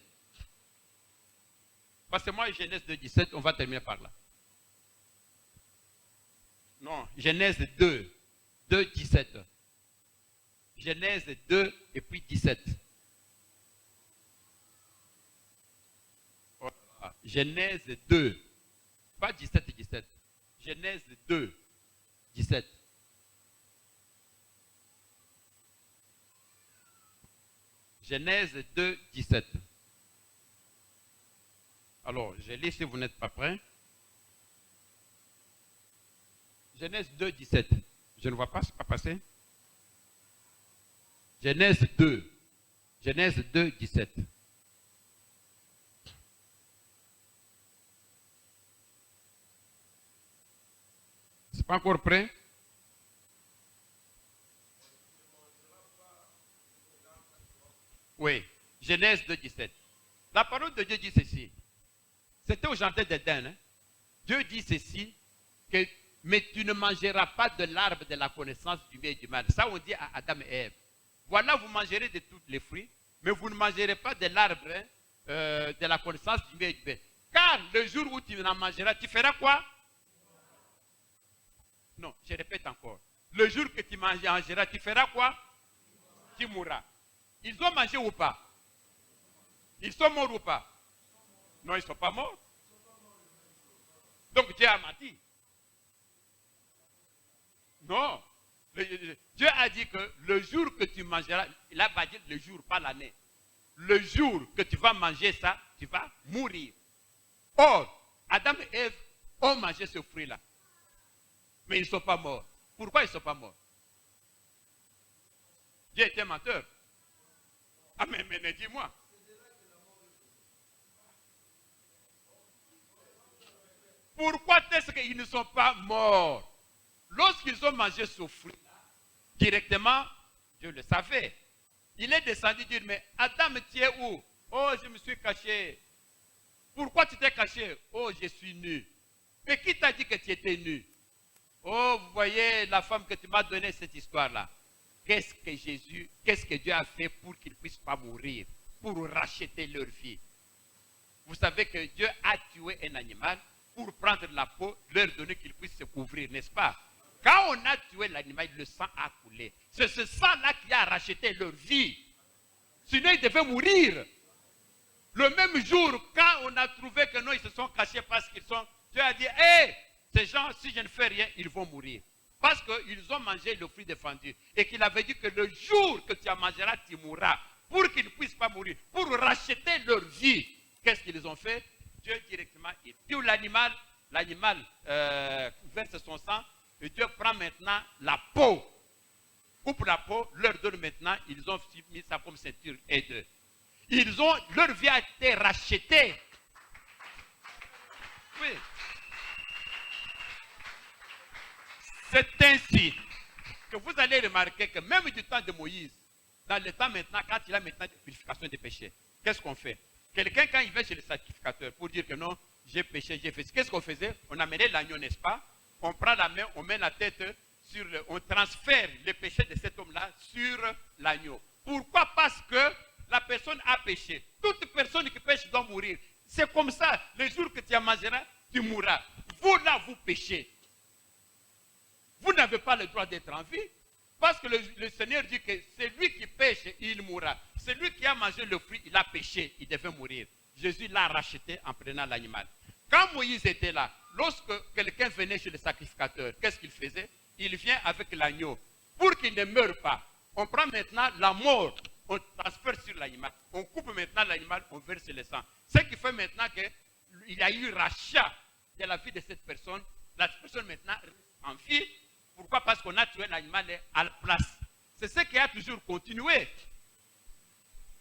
Passez-moi Genèse 2, 17. On va terminer par là. Non, Genèse 2, 17. Genèse 2 et puis 17. Voilà. Genèse 2. Pas 17 et 17. Genèse 2, 17. Genèse 2, 17. Alors, je lis si vous n'êtes pas prêts. Genèse 2, 17. Je ne vois pas, c'est pas passé. Genèse 2. Genèse 2, 17. C'est pas encore prêt? Oui. Genèse 2, 17. La parole de Dieu dit ceci. C'était au jardin d'Éden. Hein? Dieu dit ceci, que mais tu ne mangeras pas de l'arbre de la connaissance du bien et du mal. Ça, on dit à Adam et Ève. Voilà, vous mangerez de tous les fruits, mais vous ne mangerez pas de l'arbre de la connaissance du bien et du mal. Car le jour où tu en mangeras, tu feras quoi? Non, je répète encore. Le jour que tu mangeras, tu feras quoi? Tu mourras. Ils ont mangé ou pas? Ils sont morts ou pas? Non, ils ne sont pas morts. Donc Dieu a menti. Non. Dieu a dit que le jour que tu mangeras, il a pas dit le jour, pas l'année. Le jour que tu vas manger ça, tu vas mourir. Or, Adam et Ève ont mangé ce fruit-là. Mais ils ne sont pas morts. Pourquoi ils ne sont pas morts? Dieu était menteur. Ah mais dis-moi. Pourquoi est-ce qu'ils ne sont pas morts? Lorsqu'ils ont mangé ce fruit, directement, Dieu le savait. Il est descendu dire, mais Adam, tu es où? Oh, je me suis caché. Pourquoi tu t'es caché? Oh, je suis nu. Mais qui t'a dit que tu étais nu? Oh, vous voyez la femme que tu m'as donnée cette histoire-là. Qu'est-ce que Dieu a fait pour qu'ils ne puissent pas mourir, pour racheter leur vie? Vous savez que Dieu a tué un animal pour prendre la peau, leur donner qu'ils puissent se couvrir, n'est-ce pas? Quand on a tué l'animal, le sang a coulé. C'est ce sang-là qui a racheté leur vie. Sinon, ils devaient mourir. Le même jour, quand on a trouvé que non, ils se sont cachés parce qu'ils sont... Dieu a dit, hé, ces gens, si je ne fais rien, ils vont mourir. Parce qu'ils ont mangé le fruit défendu. Et qu'il avait dit que le jour que tu en mangeras, tu mourras. Pour qu'ils ne puissent pas mourir. Pour racheter leur vie. Qu'est-ce qu'ils ont fait? Dieu directement, il tue l'animal. L'animal verse son sang. Et Dieu prend maintenant la peau. Coupe la peau, leur donne maintenant. Ils ont mis ça comme ceinture et d'eux. Leur vie a été rachetée. Oui. C'est ainsi que vous allez remarquer que même du temps de Moïse, dans le temps maintenant, quand il a maintenant une purification des péchés, qu'est-ce qu'on fait? Quelqu'un, quand il va chez le sacrificateur pour dire que non, j'ai péché, j'ai fait. Qu'est-ce qu'on faisait? On amenait l'agneau, n'est-ce pas? On prend la main, on met la tête sur on transfère le péché de cet homme-là sur l'agneau. Pourquoi? Parce que la personne a péché. Toute personne qui pêche doit mourir. C'est comme ça. Le jour que tu en mangeras, tu mourras. Vous là, vous péchez. Vous n'avez pas le droit d'être en vie. Parce que le Seigneur dit que c'est lui qui pêche, il mourra. C'est lui qui a mangé le fruit, il a péché, il devait mourir. Jésus l'a racheté en prenant l'animal. Quand Moïse était là, lorsque quelqu'un venait chez le sacrificateur, qu'est-ce qu'il faisait? Il vient avec l'agneau. Pour qu'il ne meure pas, on prend maintenant la mort, on transfère sur l'animal. On coupe maintenant l'animal, on verse le sang. Ce qui fait maintenant qu'il y a eu rachat de la vie de cette personne. La personne maintenant en vie. Pourquoi? Parce qu'on a tué l'animal à la place. C'est ce qui a toujours continué.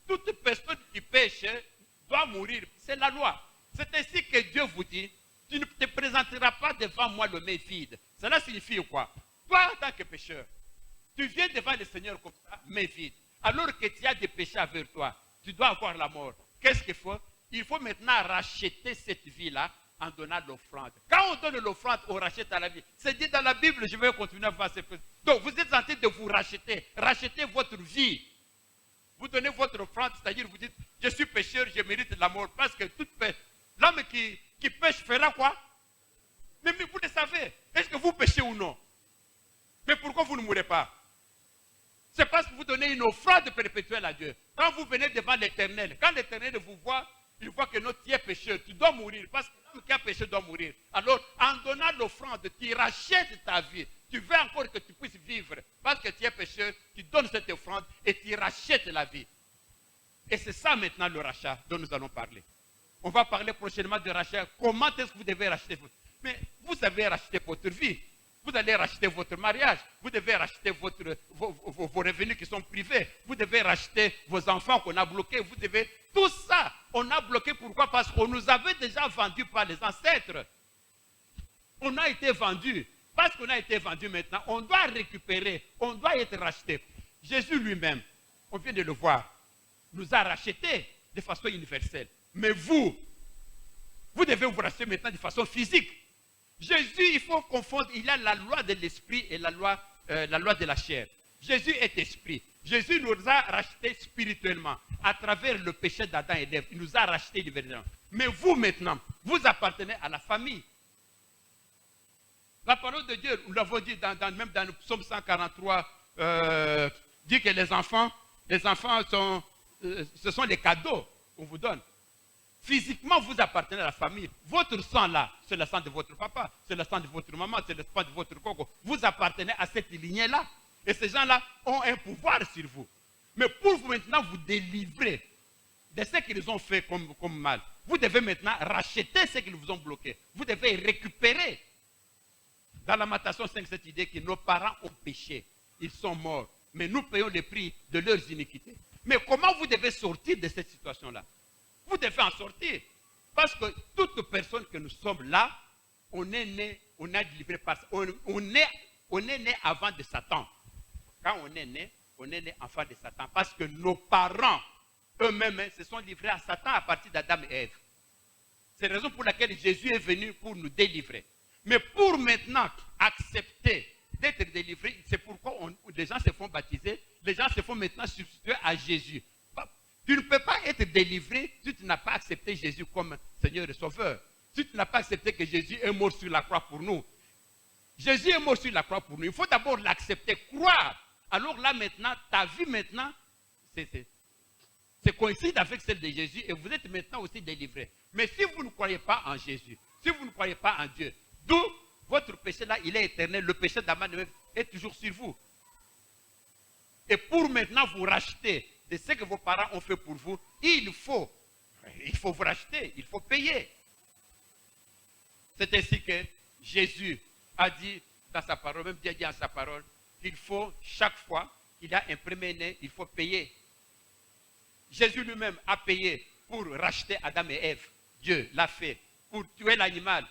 Toute personne qui pêche doit mourir. C'est la loi. C'est ainsi que Dieu vous dit, tu ne te présenteras pas devant moi le main vide. Cela signifie quoi? Toi, en tant que pécheur, tu viens devant le Seigneur comme ça, main vide. Alors que tu as des péchés avec toi, tu dois avoir la mort. Qu'est-ce qu'il faut? Il faut maintenant racheter cette vie-là en donnant l'offrande. Quand on donne l'offrande, on rachète à la vie. C'est dit dans la Bible, je vais continuer à voir ces choses. Donc vous êtes en train de vous racheter. Rachetez votre vie. Vous donnez votre offrande, c'est-à-dire vous dites, je suis pécheur, je mérite la mort. Parce que l'homme qui pêche fera quoi? Mais vous le savez. Est-ce que vous péchez ou non? Mais pourquoi vous ne mourrez pas? C'est parce que vous donnez une offrande perpétuelle à Dieu. Quand vous venez devant l'Éternel, quand l'Éternel vous voit, il voit que non, tu es pécheur, tu dois mourir. Parce que l'homme qui a péché doit mourir. Alors, en donnant l'offrande, tu rachètes ta vie. Tu veux encore que tu puisses vivre. Parce que tu es pécheur, tu donnes cette offrande et tu rachètes la vie. Et c'est ça maintenant le rachat dont nous allons parler. On va parler prochainement de rachat. Comment est-ce que vous devez racheter? Mais vous avez racheté votre vie. Vous allez racheter votre mariage. Vous devez racheter vos revenus qui sont privés. Vous devez racheter vos enfants qu'on a bloqués. Vous devez... Tout ça, on a bloqué. Pourquoi? Parce qu'on nous avait déjà vendus par les ancêtres. On a été vendus. Parce qu'on a été vendus maintenant, on doit récupérer. On doit être racheté. Jésus lui-même, on vient de le voir, nous a rachetés de façon universelle. Mais vous devez vous racheter maintenant de façon physique. Jésus, il faut confondre, il a la loi de l'esprit et la loi de la chair. Jésus est esprit. Jésus nous a rachetés spirituellement à travers le péché d'Adam et d'Ève. Il nous a rachetés individuellement. Mais vous maintenant, vous appartenez à la famille. La parole de Dieu, nous l'avons dit même dans le psaume 143, dit que les enfants sont, ce sont les cadeaux qu'on vous donne. Physiquement, vous appartenez à la famille. Votre sang là, c'est le sang de votre papa, c'est le sang de votre maman, c'est le sang de votre coco. Vous appartenez à cette lignée-là. Et ces gens-là ont un pouvoir sur vous. Mais pour vous maintenant vous délivrer de ce qu'ils ont fait comme mal, vous devez maintenant racheter ce qu'ils vous ont bloqué. Vous devez récupérer. Dans Lamentation 5, cette idée que nos parents ont péché. Ils sont morts. Mais nous payons le prix de leurs iniquités. Mais comment vous devez sortir de cette situation-là? Vous devez en sortir. Parce que toute personne que nous sommes là, on est né, on a délivré par ça. On est né avant de Satan. Quand on est né enfant de Satan. Parce que nos parents, eux-mêmes, se sont livrés à Satan à partir d'Adam et Ève. C'est la raison pour laquelle Jésus est venu pour nous délivrer. Mais pour maintenant accepter d'être délivré, c'est pourquoi les gens se font baptiser, les gens se font maintenant substituer à Jésus. Tu ne peux pas être délivré si tu n'as pas accepté Jésus comme Seigneur et Sauveur. Si tu n'as pas accepté que Jésus est mort sur la croix pour nous. Jésus est mort sur la croix pour nous. Il faut d'abord l'accepter, croire. Alors là maintenant, ta vie maintenant, c'est coïncide avec celle de Jésus et vous êtes maintenant aussi délivré. Mais si vous ne croyez pas en Jésus, si vous ne croyez pas en Dieu, d'où votre péché là, il est éternel. Le péché d'Adam est toujours sur vous. Et pour maintenant vous racheter de ce que vos parents ont fait pour vous, il faut vous racheter, il faut payer. C'est ainsi que Jésus a dit dans sa parole, même Dieu a dit dans sa parole, qu'il faut chaque fois qu'il y a un premier-né, il faut payer. Jésus lui-même a payé pour racheter Adam et Ève. Dieu l'a fait pour tuer l'animal.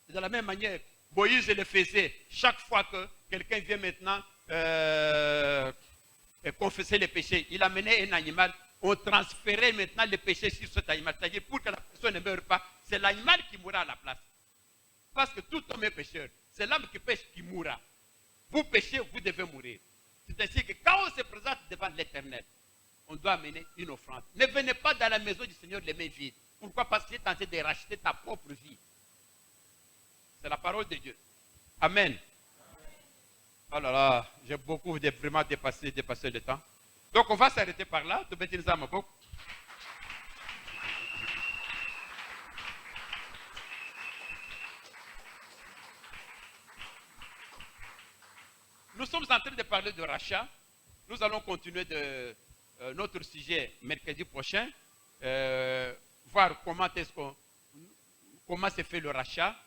De la même manière, Moïse le faisait chaque fois que quelqu'un vient maintenant confesser les péchés. Il amenait un animal, on transférait maintenant les péchés sur cet animal. C'est-à-dire pour que la personne ne meure pas, c'est l'animal qui mourra à la place. Parce que tout homme est pécheur. C'est l'homme qui pêche qui mourra. Vous péchez, vous devez mourir. C'est ainsi que quand on se présente devant l'Éternel, on doit amener une offrande. Ne venez pas dans la maison du Seigneur les mains vides. Pourquoi? Parce qu'il est tenté de racheter ta propre vie. C'est la parole de Dieu. Amen. Oh là là, j'ai beaucoup vraiment dépassé le temps. Donc on va s'arrêter par là. Nous sommes en train de parler de rachat. Nous allons continuer notre sujet mercredi prochain. Voir comment se fait le rachat.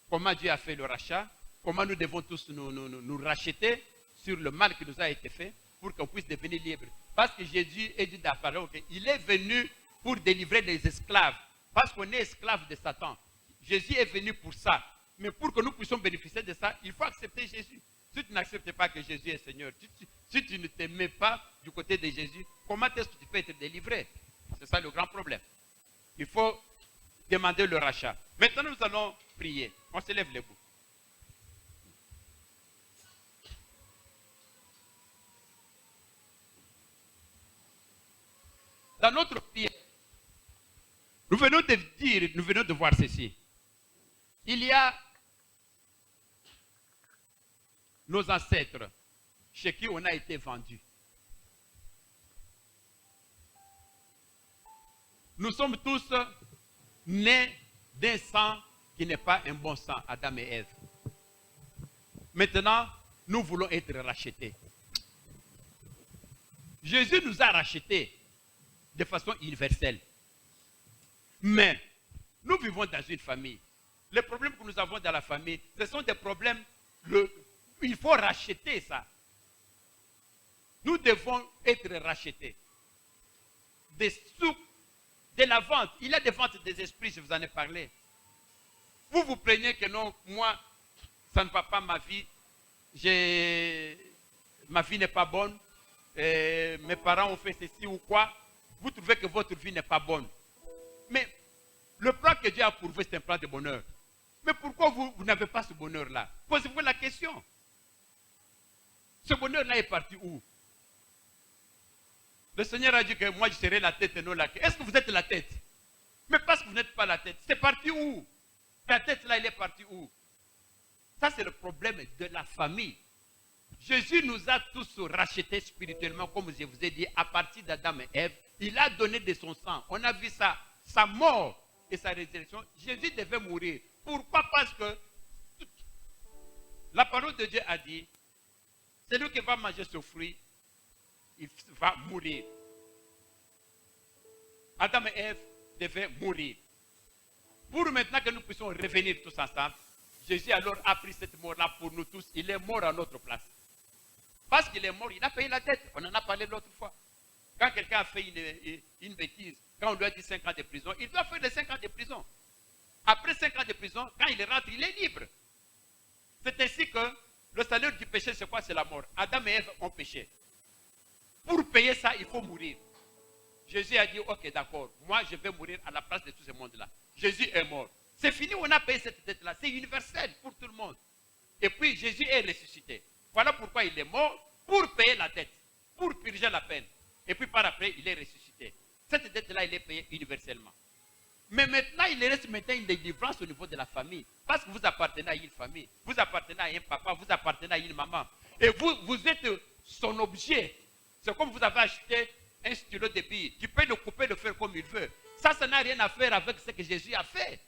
Comment Dieu a fait le rachat. Comment nous devons tous nous racheter sur le mal qui nous a été fait pour qu'on puisse devenir libres. Parce que Jésus est dit dans la parole qu'il est venu pour délivrer les esclaves. Parce qu'on est esclave de Satan. Jésus est venu pour ça. Mais pour que nous puissions bénéficier de ça, il faut accepter Jésus. Si tu n'acceptes pas que Jésus est Seigneur, si tu ne te mets pas du côté de Jésus, comment est-ce que tu peux être délivré? C'est ça le grand problème. Il faut demander le rachat. Maintenant, nous allons prier. On se lève les bouts. Dans notre prière, nous venons de voir ceci. Il y a nos ancêtres chez qui on a été vendus. Nous sommes tous nés d'un sang qui n'est pas un bon sang, Adam et Ève. Maintenant, nous voulons être rachetés. Jésus nous a rachetés de façon universelle. Mais nous vivons dans une famille. Les problèmes que nous avons dans la famille, ce sont des problèmes, il faut racheter ça. Nous devons être rachetés. Des soupes, de la vente. Il y a des ventes des esprits, je vous en ai parlé. Vous vous plaignez que non, moi, ça ne va pas ma vie. Ma vie n'est pas bonne. Mes parents ont fait ceci ou quoi. Vous trouvez que votre vie n'est pas bonne. Mais le plan que Dieu a pour vous, c'est un plan de bonheur. Mais pourquoi vous n'avez pas ce bonheur-là? Posez-vous la question. Ce bonheur-là est parti où? Le Seigneur a dit que moi je serai la tête et non la queue. Est-ce que vous êtes la tête? Mais parce que vous n'êtes pas la tête, c'est parti où? La tête là, elle est partie où? Ça c'est le problème de la famille. Jésus nous a tous rachetés spirituellement, comme je vous ai dit, à partir d'Adam et Ève. Il a donné de son sang. On a vu ça, sa mort et sa résurrection. Jésus devait mourir. Pourquoi? Parce que la parole de Dieu a dit, celui qui va manger ce fruit, il va mourir. Adam et Ève devaient mourir. Pour maintenant que nous puissions revenir tous ensemble, Jésus alors a pris cette mort-là pour nous tous. Il est mort à notre place. Parce qu'il est mort, il a payé la dette. On en a parlé l'autre fois. Quand quelqu'un a fait une bêtise, quand on lui a dit 5 ans de prison, il doit faire les 5 ans de prison. Après 5 ans de prison, quand il rentre, il est libre. C'est ainsi que le salaire du péché, c'est quoi? C'est la mort. Adam et Ève ont péché. Pour payer ça, il faut mourir. Jésus a dit, ok, d'accord, moi je vais mourir à la place de tout ce monde-là. Jésus est mort. C'est fini, on a payé cette dette-là. C'est universel pour tout le monde. Et puis Jésus est ressuscité. Voilà pourquoi il est mort, pour payer la dette, pour purger la peine. Et puis par après, il est ressuscité. Cette dette-là, il est payée universellement. Mais maintenant, il reste maintenant une délivrance au niveau de la famille. Parce que vous appartenez à une famille. Vous appartenez à un papa, vous appartenez à une maman. Et vous êtes son objet. C'est comme vous avez acheté un stylo de billes. Tu peux le couper, le faire comme il veut. Ça n'a rien à faire avec ce que Jésus a fait.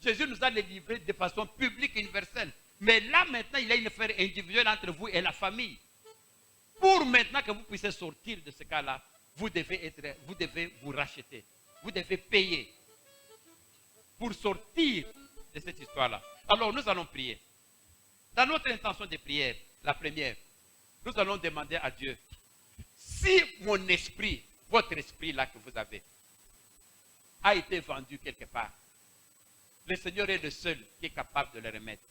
Jésus nous a délivrés de façon publique et universelle. Mais là, maintenant, il y a une affaire individuelle entre vous et la famille. Pour maintenant que vous puissiez sortir de ce cas-là, vous devez vous racheter. Vous devez payer pour sortir de cette histoire-là. Alors, nous allons prier. Dans notre intention de prière, la première, nous allons demander à Dieu, si mon esprit, votre esprit là que vous avez, a été vendu quelque part, le Seigneur est le seul qui est capable de le remettre.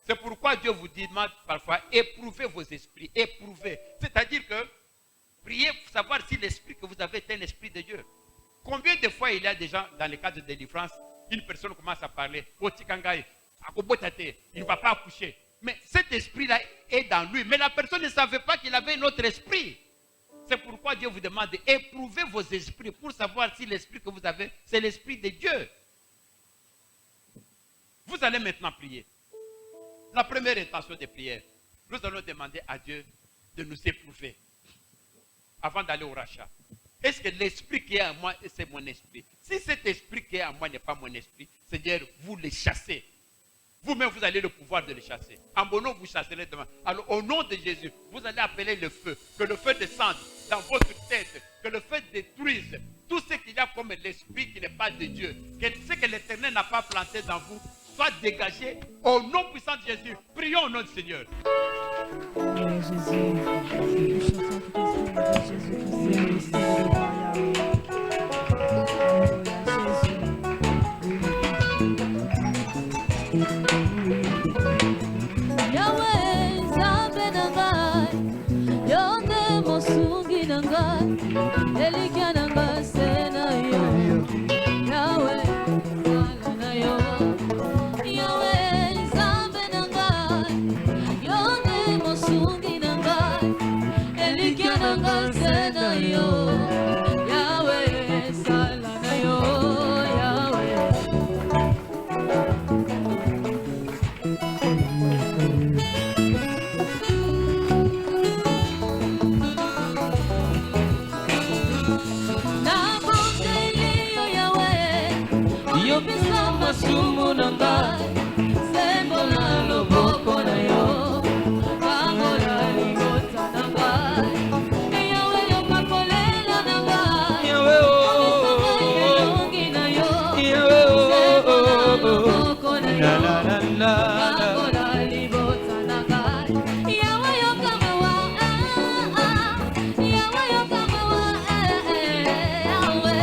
C'est pourquoi Dieu vous demande parfois, éprouvez vos esprits, éprouvez. C'est-à-dire que, priez pour savoir si l'esprit que vous avez est un esprit de Dieu. Combien de fois il y a des gens, dans le cadre de délivrance, une personne commence à parler, il ne va pas accoucher. Mais cet esprit-là est dans lui. Mais la personne ne savait pas qu'il avait un autre esprit. C'est pourquoi Dieu vous demande d'éprouver vos esprits pour savoir si l'esprit que vous avez, c'est l'esprit de Dieu. Vous allez maintenant prier. La première intention de prière, nous allons demander à Dieu de nous éprouver avant d'aller au rachat. Est-ce que l'esprit qui est en moi, c'est mon esprit? Si cet esprit qui est en moi n'est pas mon esprit, Seigneur, vous le chassez. Vous-même, vous allez le pouvoir de le chasser. En mon nom, vous chasserez demain. Alors, au nom de Jésus, vous allez appeler le feu. Que le feu descende dans votre tête. Que le feu détruise tout ce qu'il y a comme l'esprit qui n'est pas de Dieu. Que ce que l'Éternel n'a pas planté dans vous soit dégagé. Au nom puissant de Jésus, prions au nom du Seigneur. Yahweh, yokisa masumu na ngai sembola loboko na yo kangola libota na ngai yawe yoka kolela na ngai yawe elongi na yo yawe sembola loboko na yo kangola libota na ngai yawe yoka mawa yawe yoka mawa yawe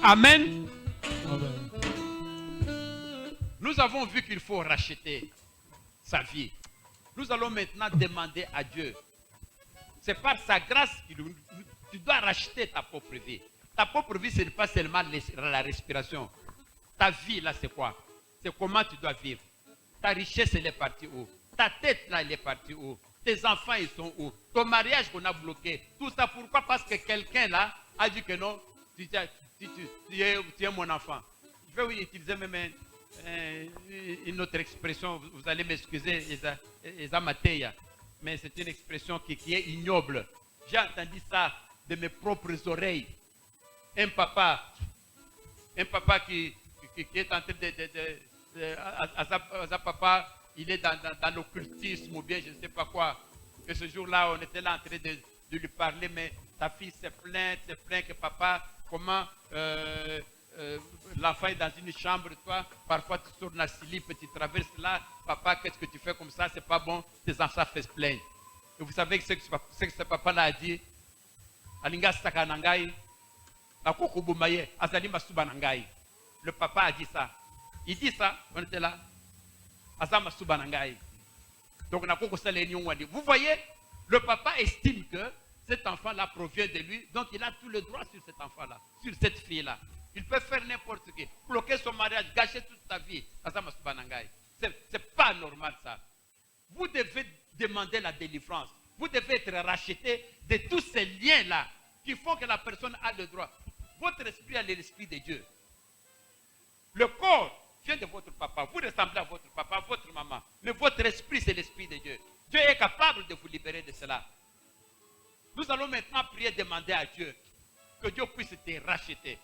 Amen. Nous avons vu qu'il faut racheter sa vie. Nous allons maintenant demander à Dieu. C'est par sa grâce que tu dois racheter ta propre vie. Ta propre vie, ce n'est pas seulement la respiration. Ta vie, là, c'est quoi? C'est comment tu dois vivre. Ta richesse, elle est partie où? Ta tête, là, elle est partie où? Tes enfants, ils sont où? Ton mariage qu'on a bloqué. Tout ça, pourquoi? Parce que quelqu'un, là, a dit que non, tu es mon enfant. Je vais utiliser même une autre expression. Vous allez m'excuser, Ezamateya. Mais c'est une expression qui est ignoble. J'ai entendu ça de mes propres oreilles. Un papa qui est en train de papa, il est dans l'occultisme ou bien je ne sais pas quoi. Et ce jour-là, on était là en train de lui parler, mais ta fille s'est plainte que papa, comment l'enfant est dans une chambre, toi, parfois tu sors dans la slip, tu traverses là, papa, qu'est-ce que tu fais comme ça, c'est pas bon, tes enfants font plaindre. Et vous savez ce que ce papa-là a dit? Alinga sakanangai, akokubumaye, azali masubanangai. Le papa a dit ça. Il dit ça, on était là. Azama subanangai. Donc vous voyez, le papa estime que cet enfant-là provient de lui, donc il a tout le droit sur cet enfant-là, sur cette fille-là. Il peut faire n'importe quoi, bloquer son mariage, gâcher toute ta vie. C'est pas normal ça. Vous devez demander la délivrance. Vous devez être racheté de tous ces liens-là qui font que la personne a le droit. Votre esprit a l'esprit de Dieu. Le corps vient de votre papa. Vous ressemblez à votre papa, à votre maman. Mais votre esprit, c'est l'esprit de Dieu. Dieu est capable de vous libérer de cela. Nous allons maintenant prier, demander à Dieu que Dieu puisse te racheter.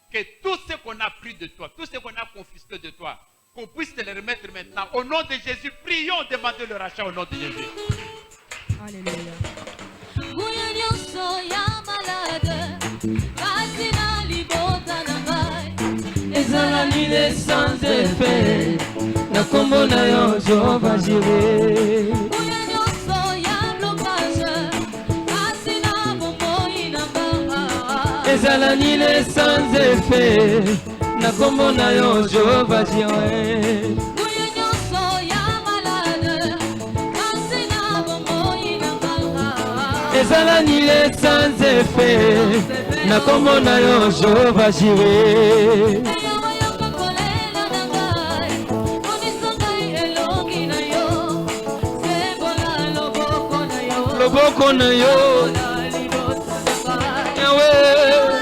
Que tout ce qu'on a pris de toi, tout ce qu'on a confisqué de toi, qu'on puisse te le remettre maintenant. Au nom de Jésus, prions, demandez le rachat au nom de Jésus. Alléluia. Ezalani les sans effet, na kombo na yo Jehova Jireh. Ezalani les sans effet, na kombo na yo Jehova Jireh. Ezalani les sans effet, na kombo na yo Jehova Jireh. Loboko na yo Yahweh.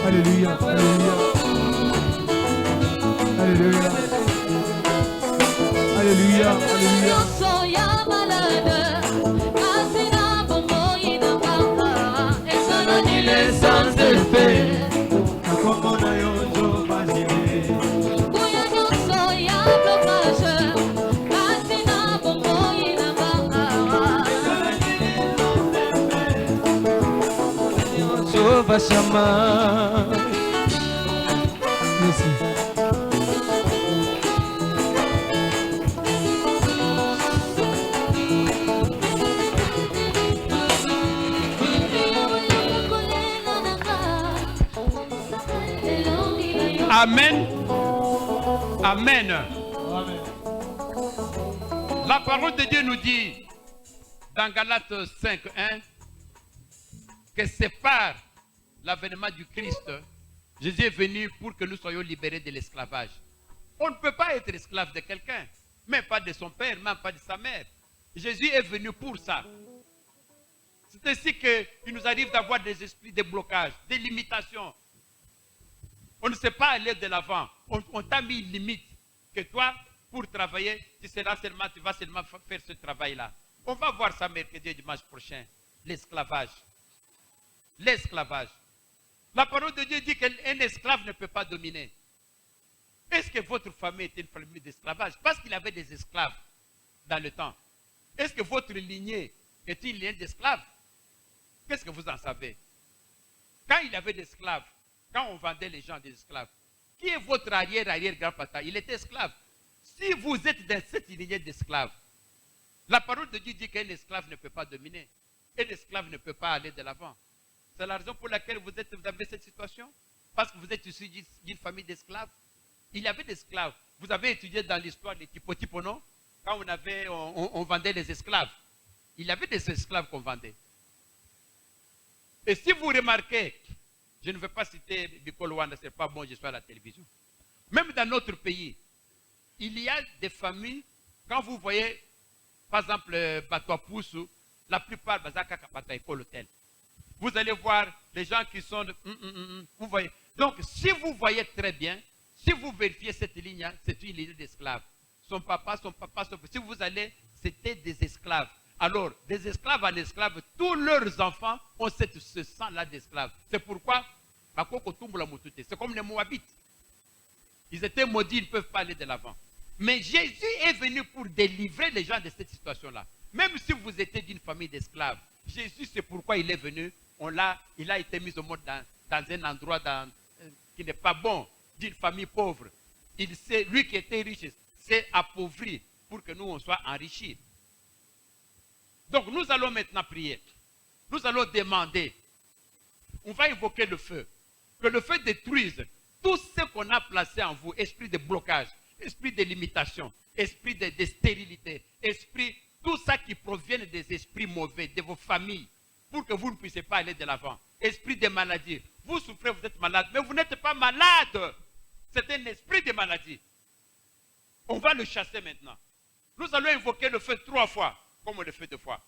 Alléluia, alléluia. Alléluia. Alléluia, alléluia. Ezalani les sans effet, Na kombo na yo Jehova Jireh. Jehova Shammah. Merci. Amen. Amen. Amen. La parole de Dieu nous dit dans Galates 5:1, que sépare l'avènement du Christ, Jésus est venu pour que nous soyons libérés de l'esclavage. On ne peut pas être esclave de quelqu'un, même pas de son père, même pas de sa mère. Jésus est venu pour ça. C'est ainsi qu'il nous arrive d'avoir des esprits de blocage, des limitations. On ne sait pas aller de l'avant. On t'a mis une limite que toi, pour travailler, tu vas seulement faire ce travail-là. On va voir ça mercredi et dimanche prochain. L'esclavage. L'esclavage. La parole de Dieu dit qu'un esclave ne peut pas dominer. Est-ce que votre famille était une famille d'esclavage? Parce qu'il avait des esclaves dans le temps. Est-ce que votre lignée est une lignée d'esclaves? Qu'est-ce que vous en savez? Quand il y avait des esclaves, quand on vendait les gens des esclaves, qui est votre arrière-grand-papa? Il était esclave. Si vous êtes dans cette lignée d'esclaves, la parole de Dieu dit qu'un esclave ne peut pas dominer. Un esclave ne peut pas aller de l'avant. C'est la raison pour laquelle vous avez cette situation. Parce que vous êtes issu d'une famille d'esclaves. Il y avait des esclaves. Vous avez étudié dans l'histoire des Tipo, non? Quand on vendait les esclaves. Il y avait des esclaves qu'on vendait. Et si vous remarquez, je ne vais pas citer Bikolo Wanda, ce n'est pas bon, je suis à la télévision. Même dans notre pays, il y a des familles, quand vous voyez, par exemple, Batoapoussou, la plupart, vous allez voir les gens qui sont vous voyez. Donc, si vous voyez très bien, si vous vérifiez cette ligne, c'est une ligne d'esclaves. Son papa, si vous allez, c'était des esclaves. Alors, des esclaves en esclaves, tous leurs enfants ont ce sang-là d'esclaves. C'est pourquoi, c'est comme les Moabites. Ils étaient maudits, ils ne peuvent pas aller de l'avant. Mais Jésus est venu pour délivrer les gens de cette situation-là. Même si vous étiez d'une famille d'esclaves, Jésus, c'est pourquoi il est venu. Il a été mis au monde dans un endroit qui n'est pas bon, d'une famille pauvre. Lui qui était riche s'est appauvri pour que nous, on soit enrichis. Donc, nous allons maintenant prier. Nous allons demander. On va invoquer le feu. Que le feu détruise tout ce qu'on a placé en vous. Esprit de blocage, esprit de limitation, esprit de stérilité, esprit, tout ça qui provient des esprits mauvais, de vos familles, pour que vous ne puissiez pas aller de l'avant. Esprit de maladie. Vous souffrez, vous êtes malade, mais vous n'êtes pas malade. C'est un esprit de maladie. On va le chasser maintenant. Nous allons invoquer le feu 3 fois, comme on le fait 2 fois.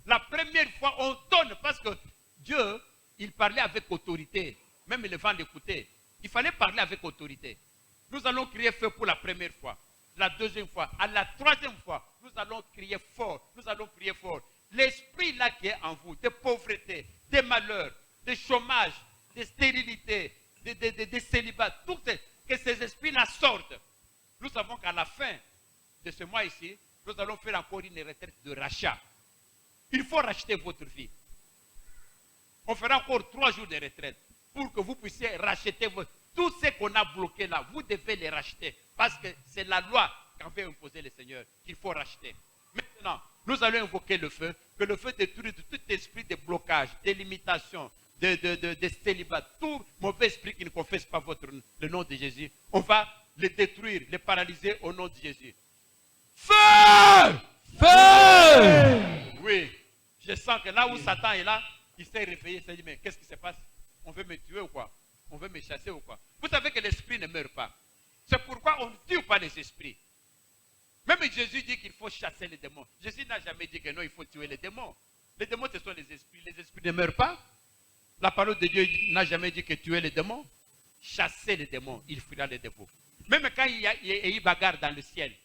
La première fois, on donne parce que Dieu, il parlait avec autorité. Même le vent l'écoutait. Il fallait parler avec autorité. Nous allons crier feu pour la première fois. La deuxième fois. À la troisième fois, nous allons crier fort. Nous allons prier fort. L'esprit là qui est en vous, de pauvreté, de malheur, de chômage, de stérilité, de célibat, que ces esprits-là sortent. Nous savons qu'à la fin de ce mois ici, nous allons faire encore une retraite de rachat. Il faut racheter votre vie. On fera encore 3 jours de retraite pour que vous puissiez racheter tout ce qu'on a bloqué là. Vous devez les racheter parce que c'est la loi qu'avait imposé le Seigneur qu'il faut racheter. Maintenant, nous allons invoquer le feu, que le feu détruise tout esprit de blocage, de limitation, de célibat, tout mauvais esprit qui ne confesse pas le nom de Jésus. On va les détruire, les paralyser au nom de Jésus. Feu! Feu! Oui, je sens que là où Satan est là, il s'est réveillé, il s'est dit, mais qu'est-ce qui se passe? On veut me tuer ou quoi? On veut me chasser ou quoi? Vous savez que l'esprit ne meurt pas. C'est pourquoi on ne tue pas les esprits. Même Jésus dit qu'il faut chasser les démons. Jésus n'a jamais dit que non, il faut tuer les démons. Les démons, ce sont les esprits. Les esprits ne meurent pas. La parole de Dieu n'a jamais dit que tuer les démons. Chasser les démons, il fuira les démons. Même quand il y a eu bagarre dans le ciel,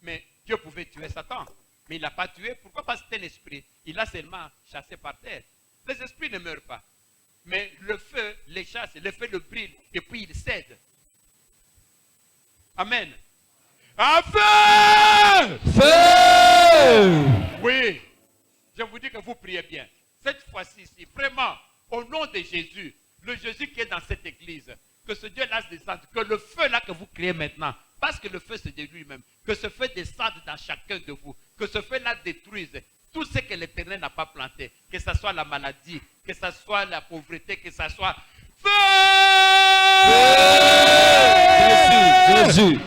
mais Dieu pouvait tuer Satan. Mais il ne l'a pas tué. Pourquoi? Parce que c'est un esprit. Il l'a seulement chassé par terre. Les esprits ne meurent pas. Mais le feu les chasse, le feu le brûle, et puis il cède. Amen. À feu! Feu! Oui. Je vous dis que vous priez bien. Cette fois-ci, vraiment, au nom de Jésus, le Jésus qui est dans cette église, que ce Dieu-là se descende, que le feu-là que vous créez maintenant, parce que le feu c'est de lui-même, que ce feu descende dans chacun de vous, que ce feu-là détruise tout ce que l'Éternel n'a pas planté, que ce soit la maladie, que ce soit la pauvreté, que ce soit... Feu! Jésus!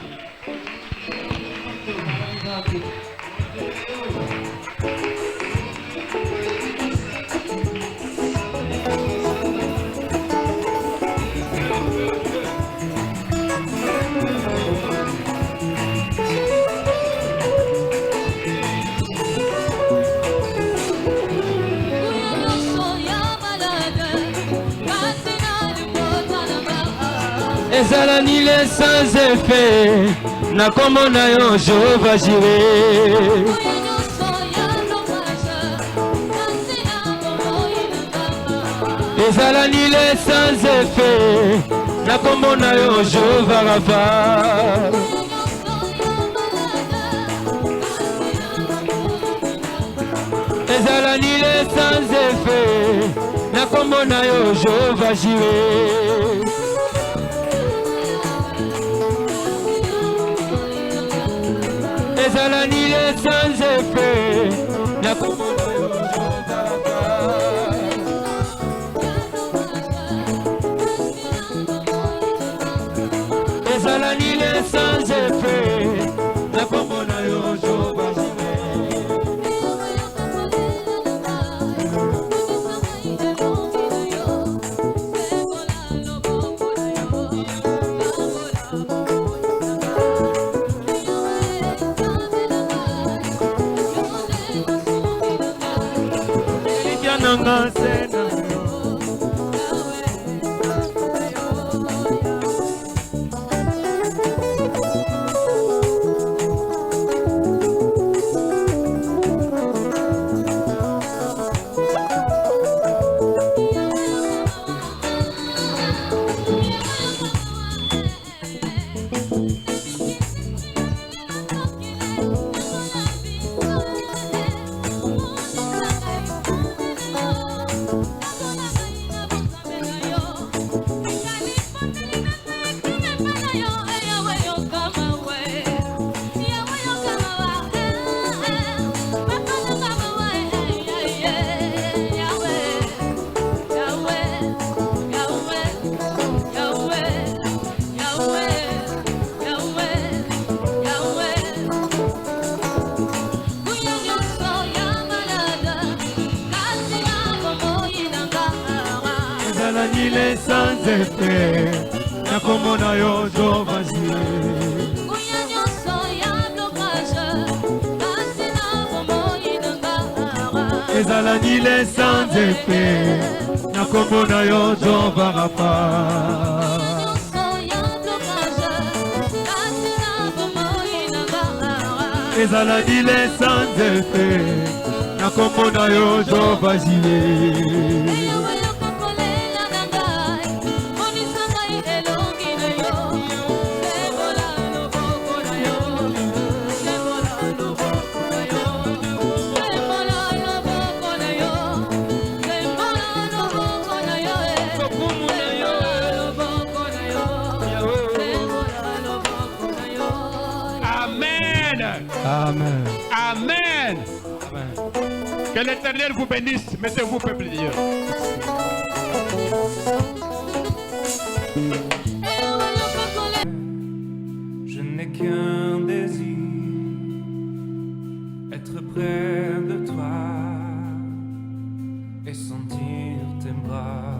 ezalani le sans effet na kombo na yo Jehova Jireh. Ezalani le sans effet na kombo na yo Jehova Rapha. Ezalani le sans effet na kombo na yo Jehova Jireh. Ezalani le sans effet na kombo na yo Jehova Rapha. Ezalani le sans effet na kombo na yo Jehova Jireh. Nanga sena ezalani le sans effet na kombo na yo Jehova Jireh. Ezalani le sans effet na kombo na yo Jehova Rapha. Ezalani le sans effet na kombo na yo Jehova Jireh. Amen. Amen. Amen. Que l'Éternel vous bénisse. Mettez-vous, peuple de Dieu. Je n'ai qu'un désir, être près de toi et sentir tes bras.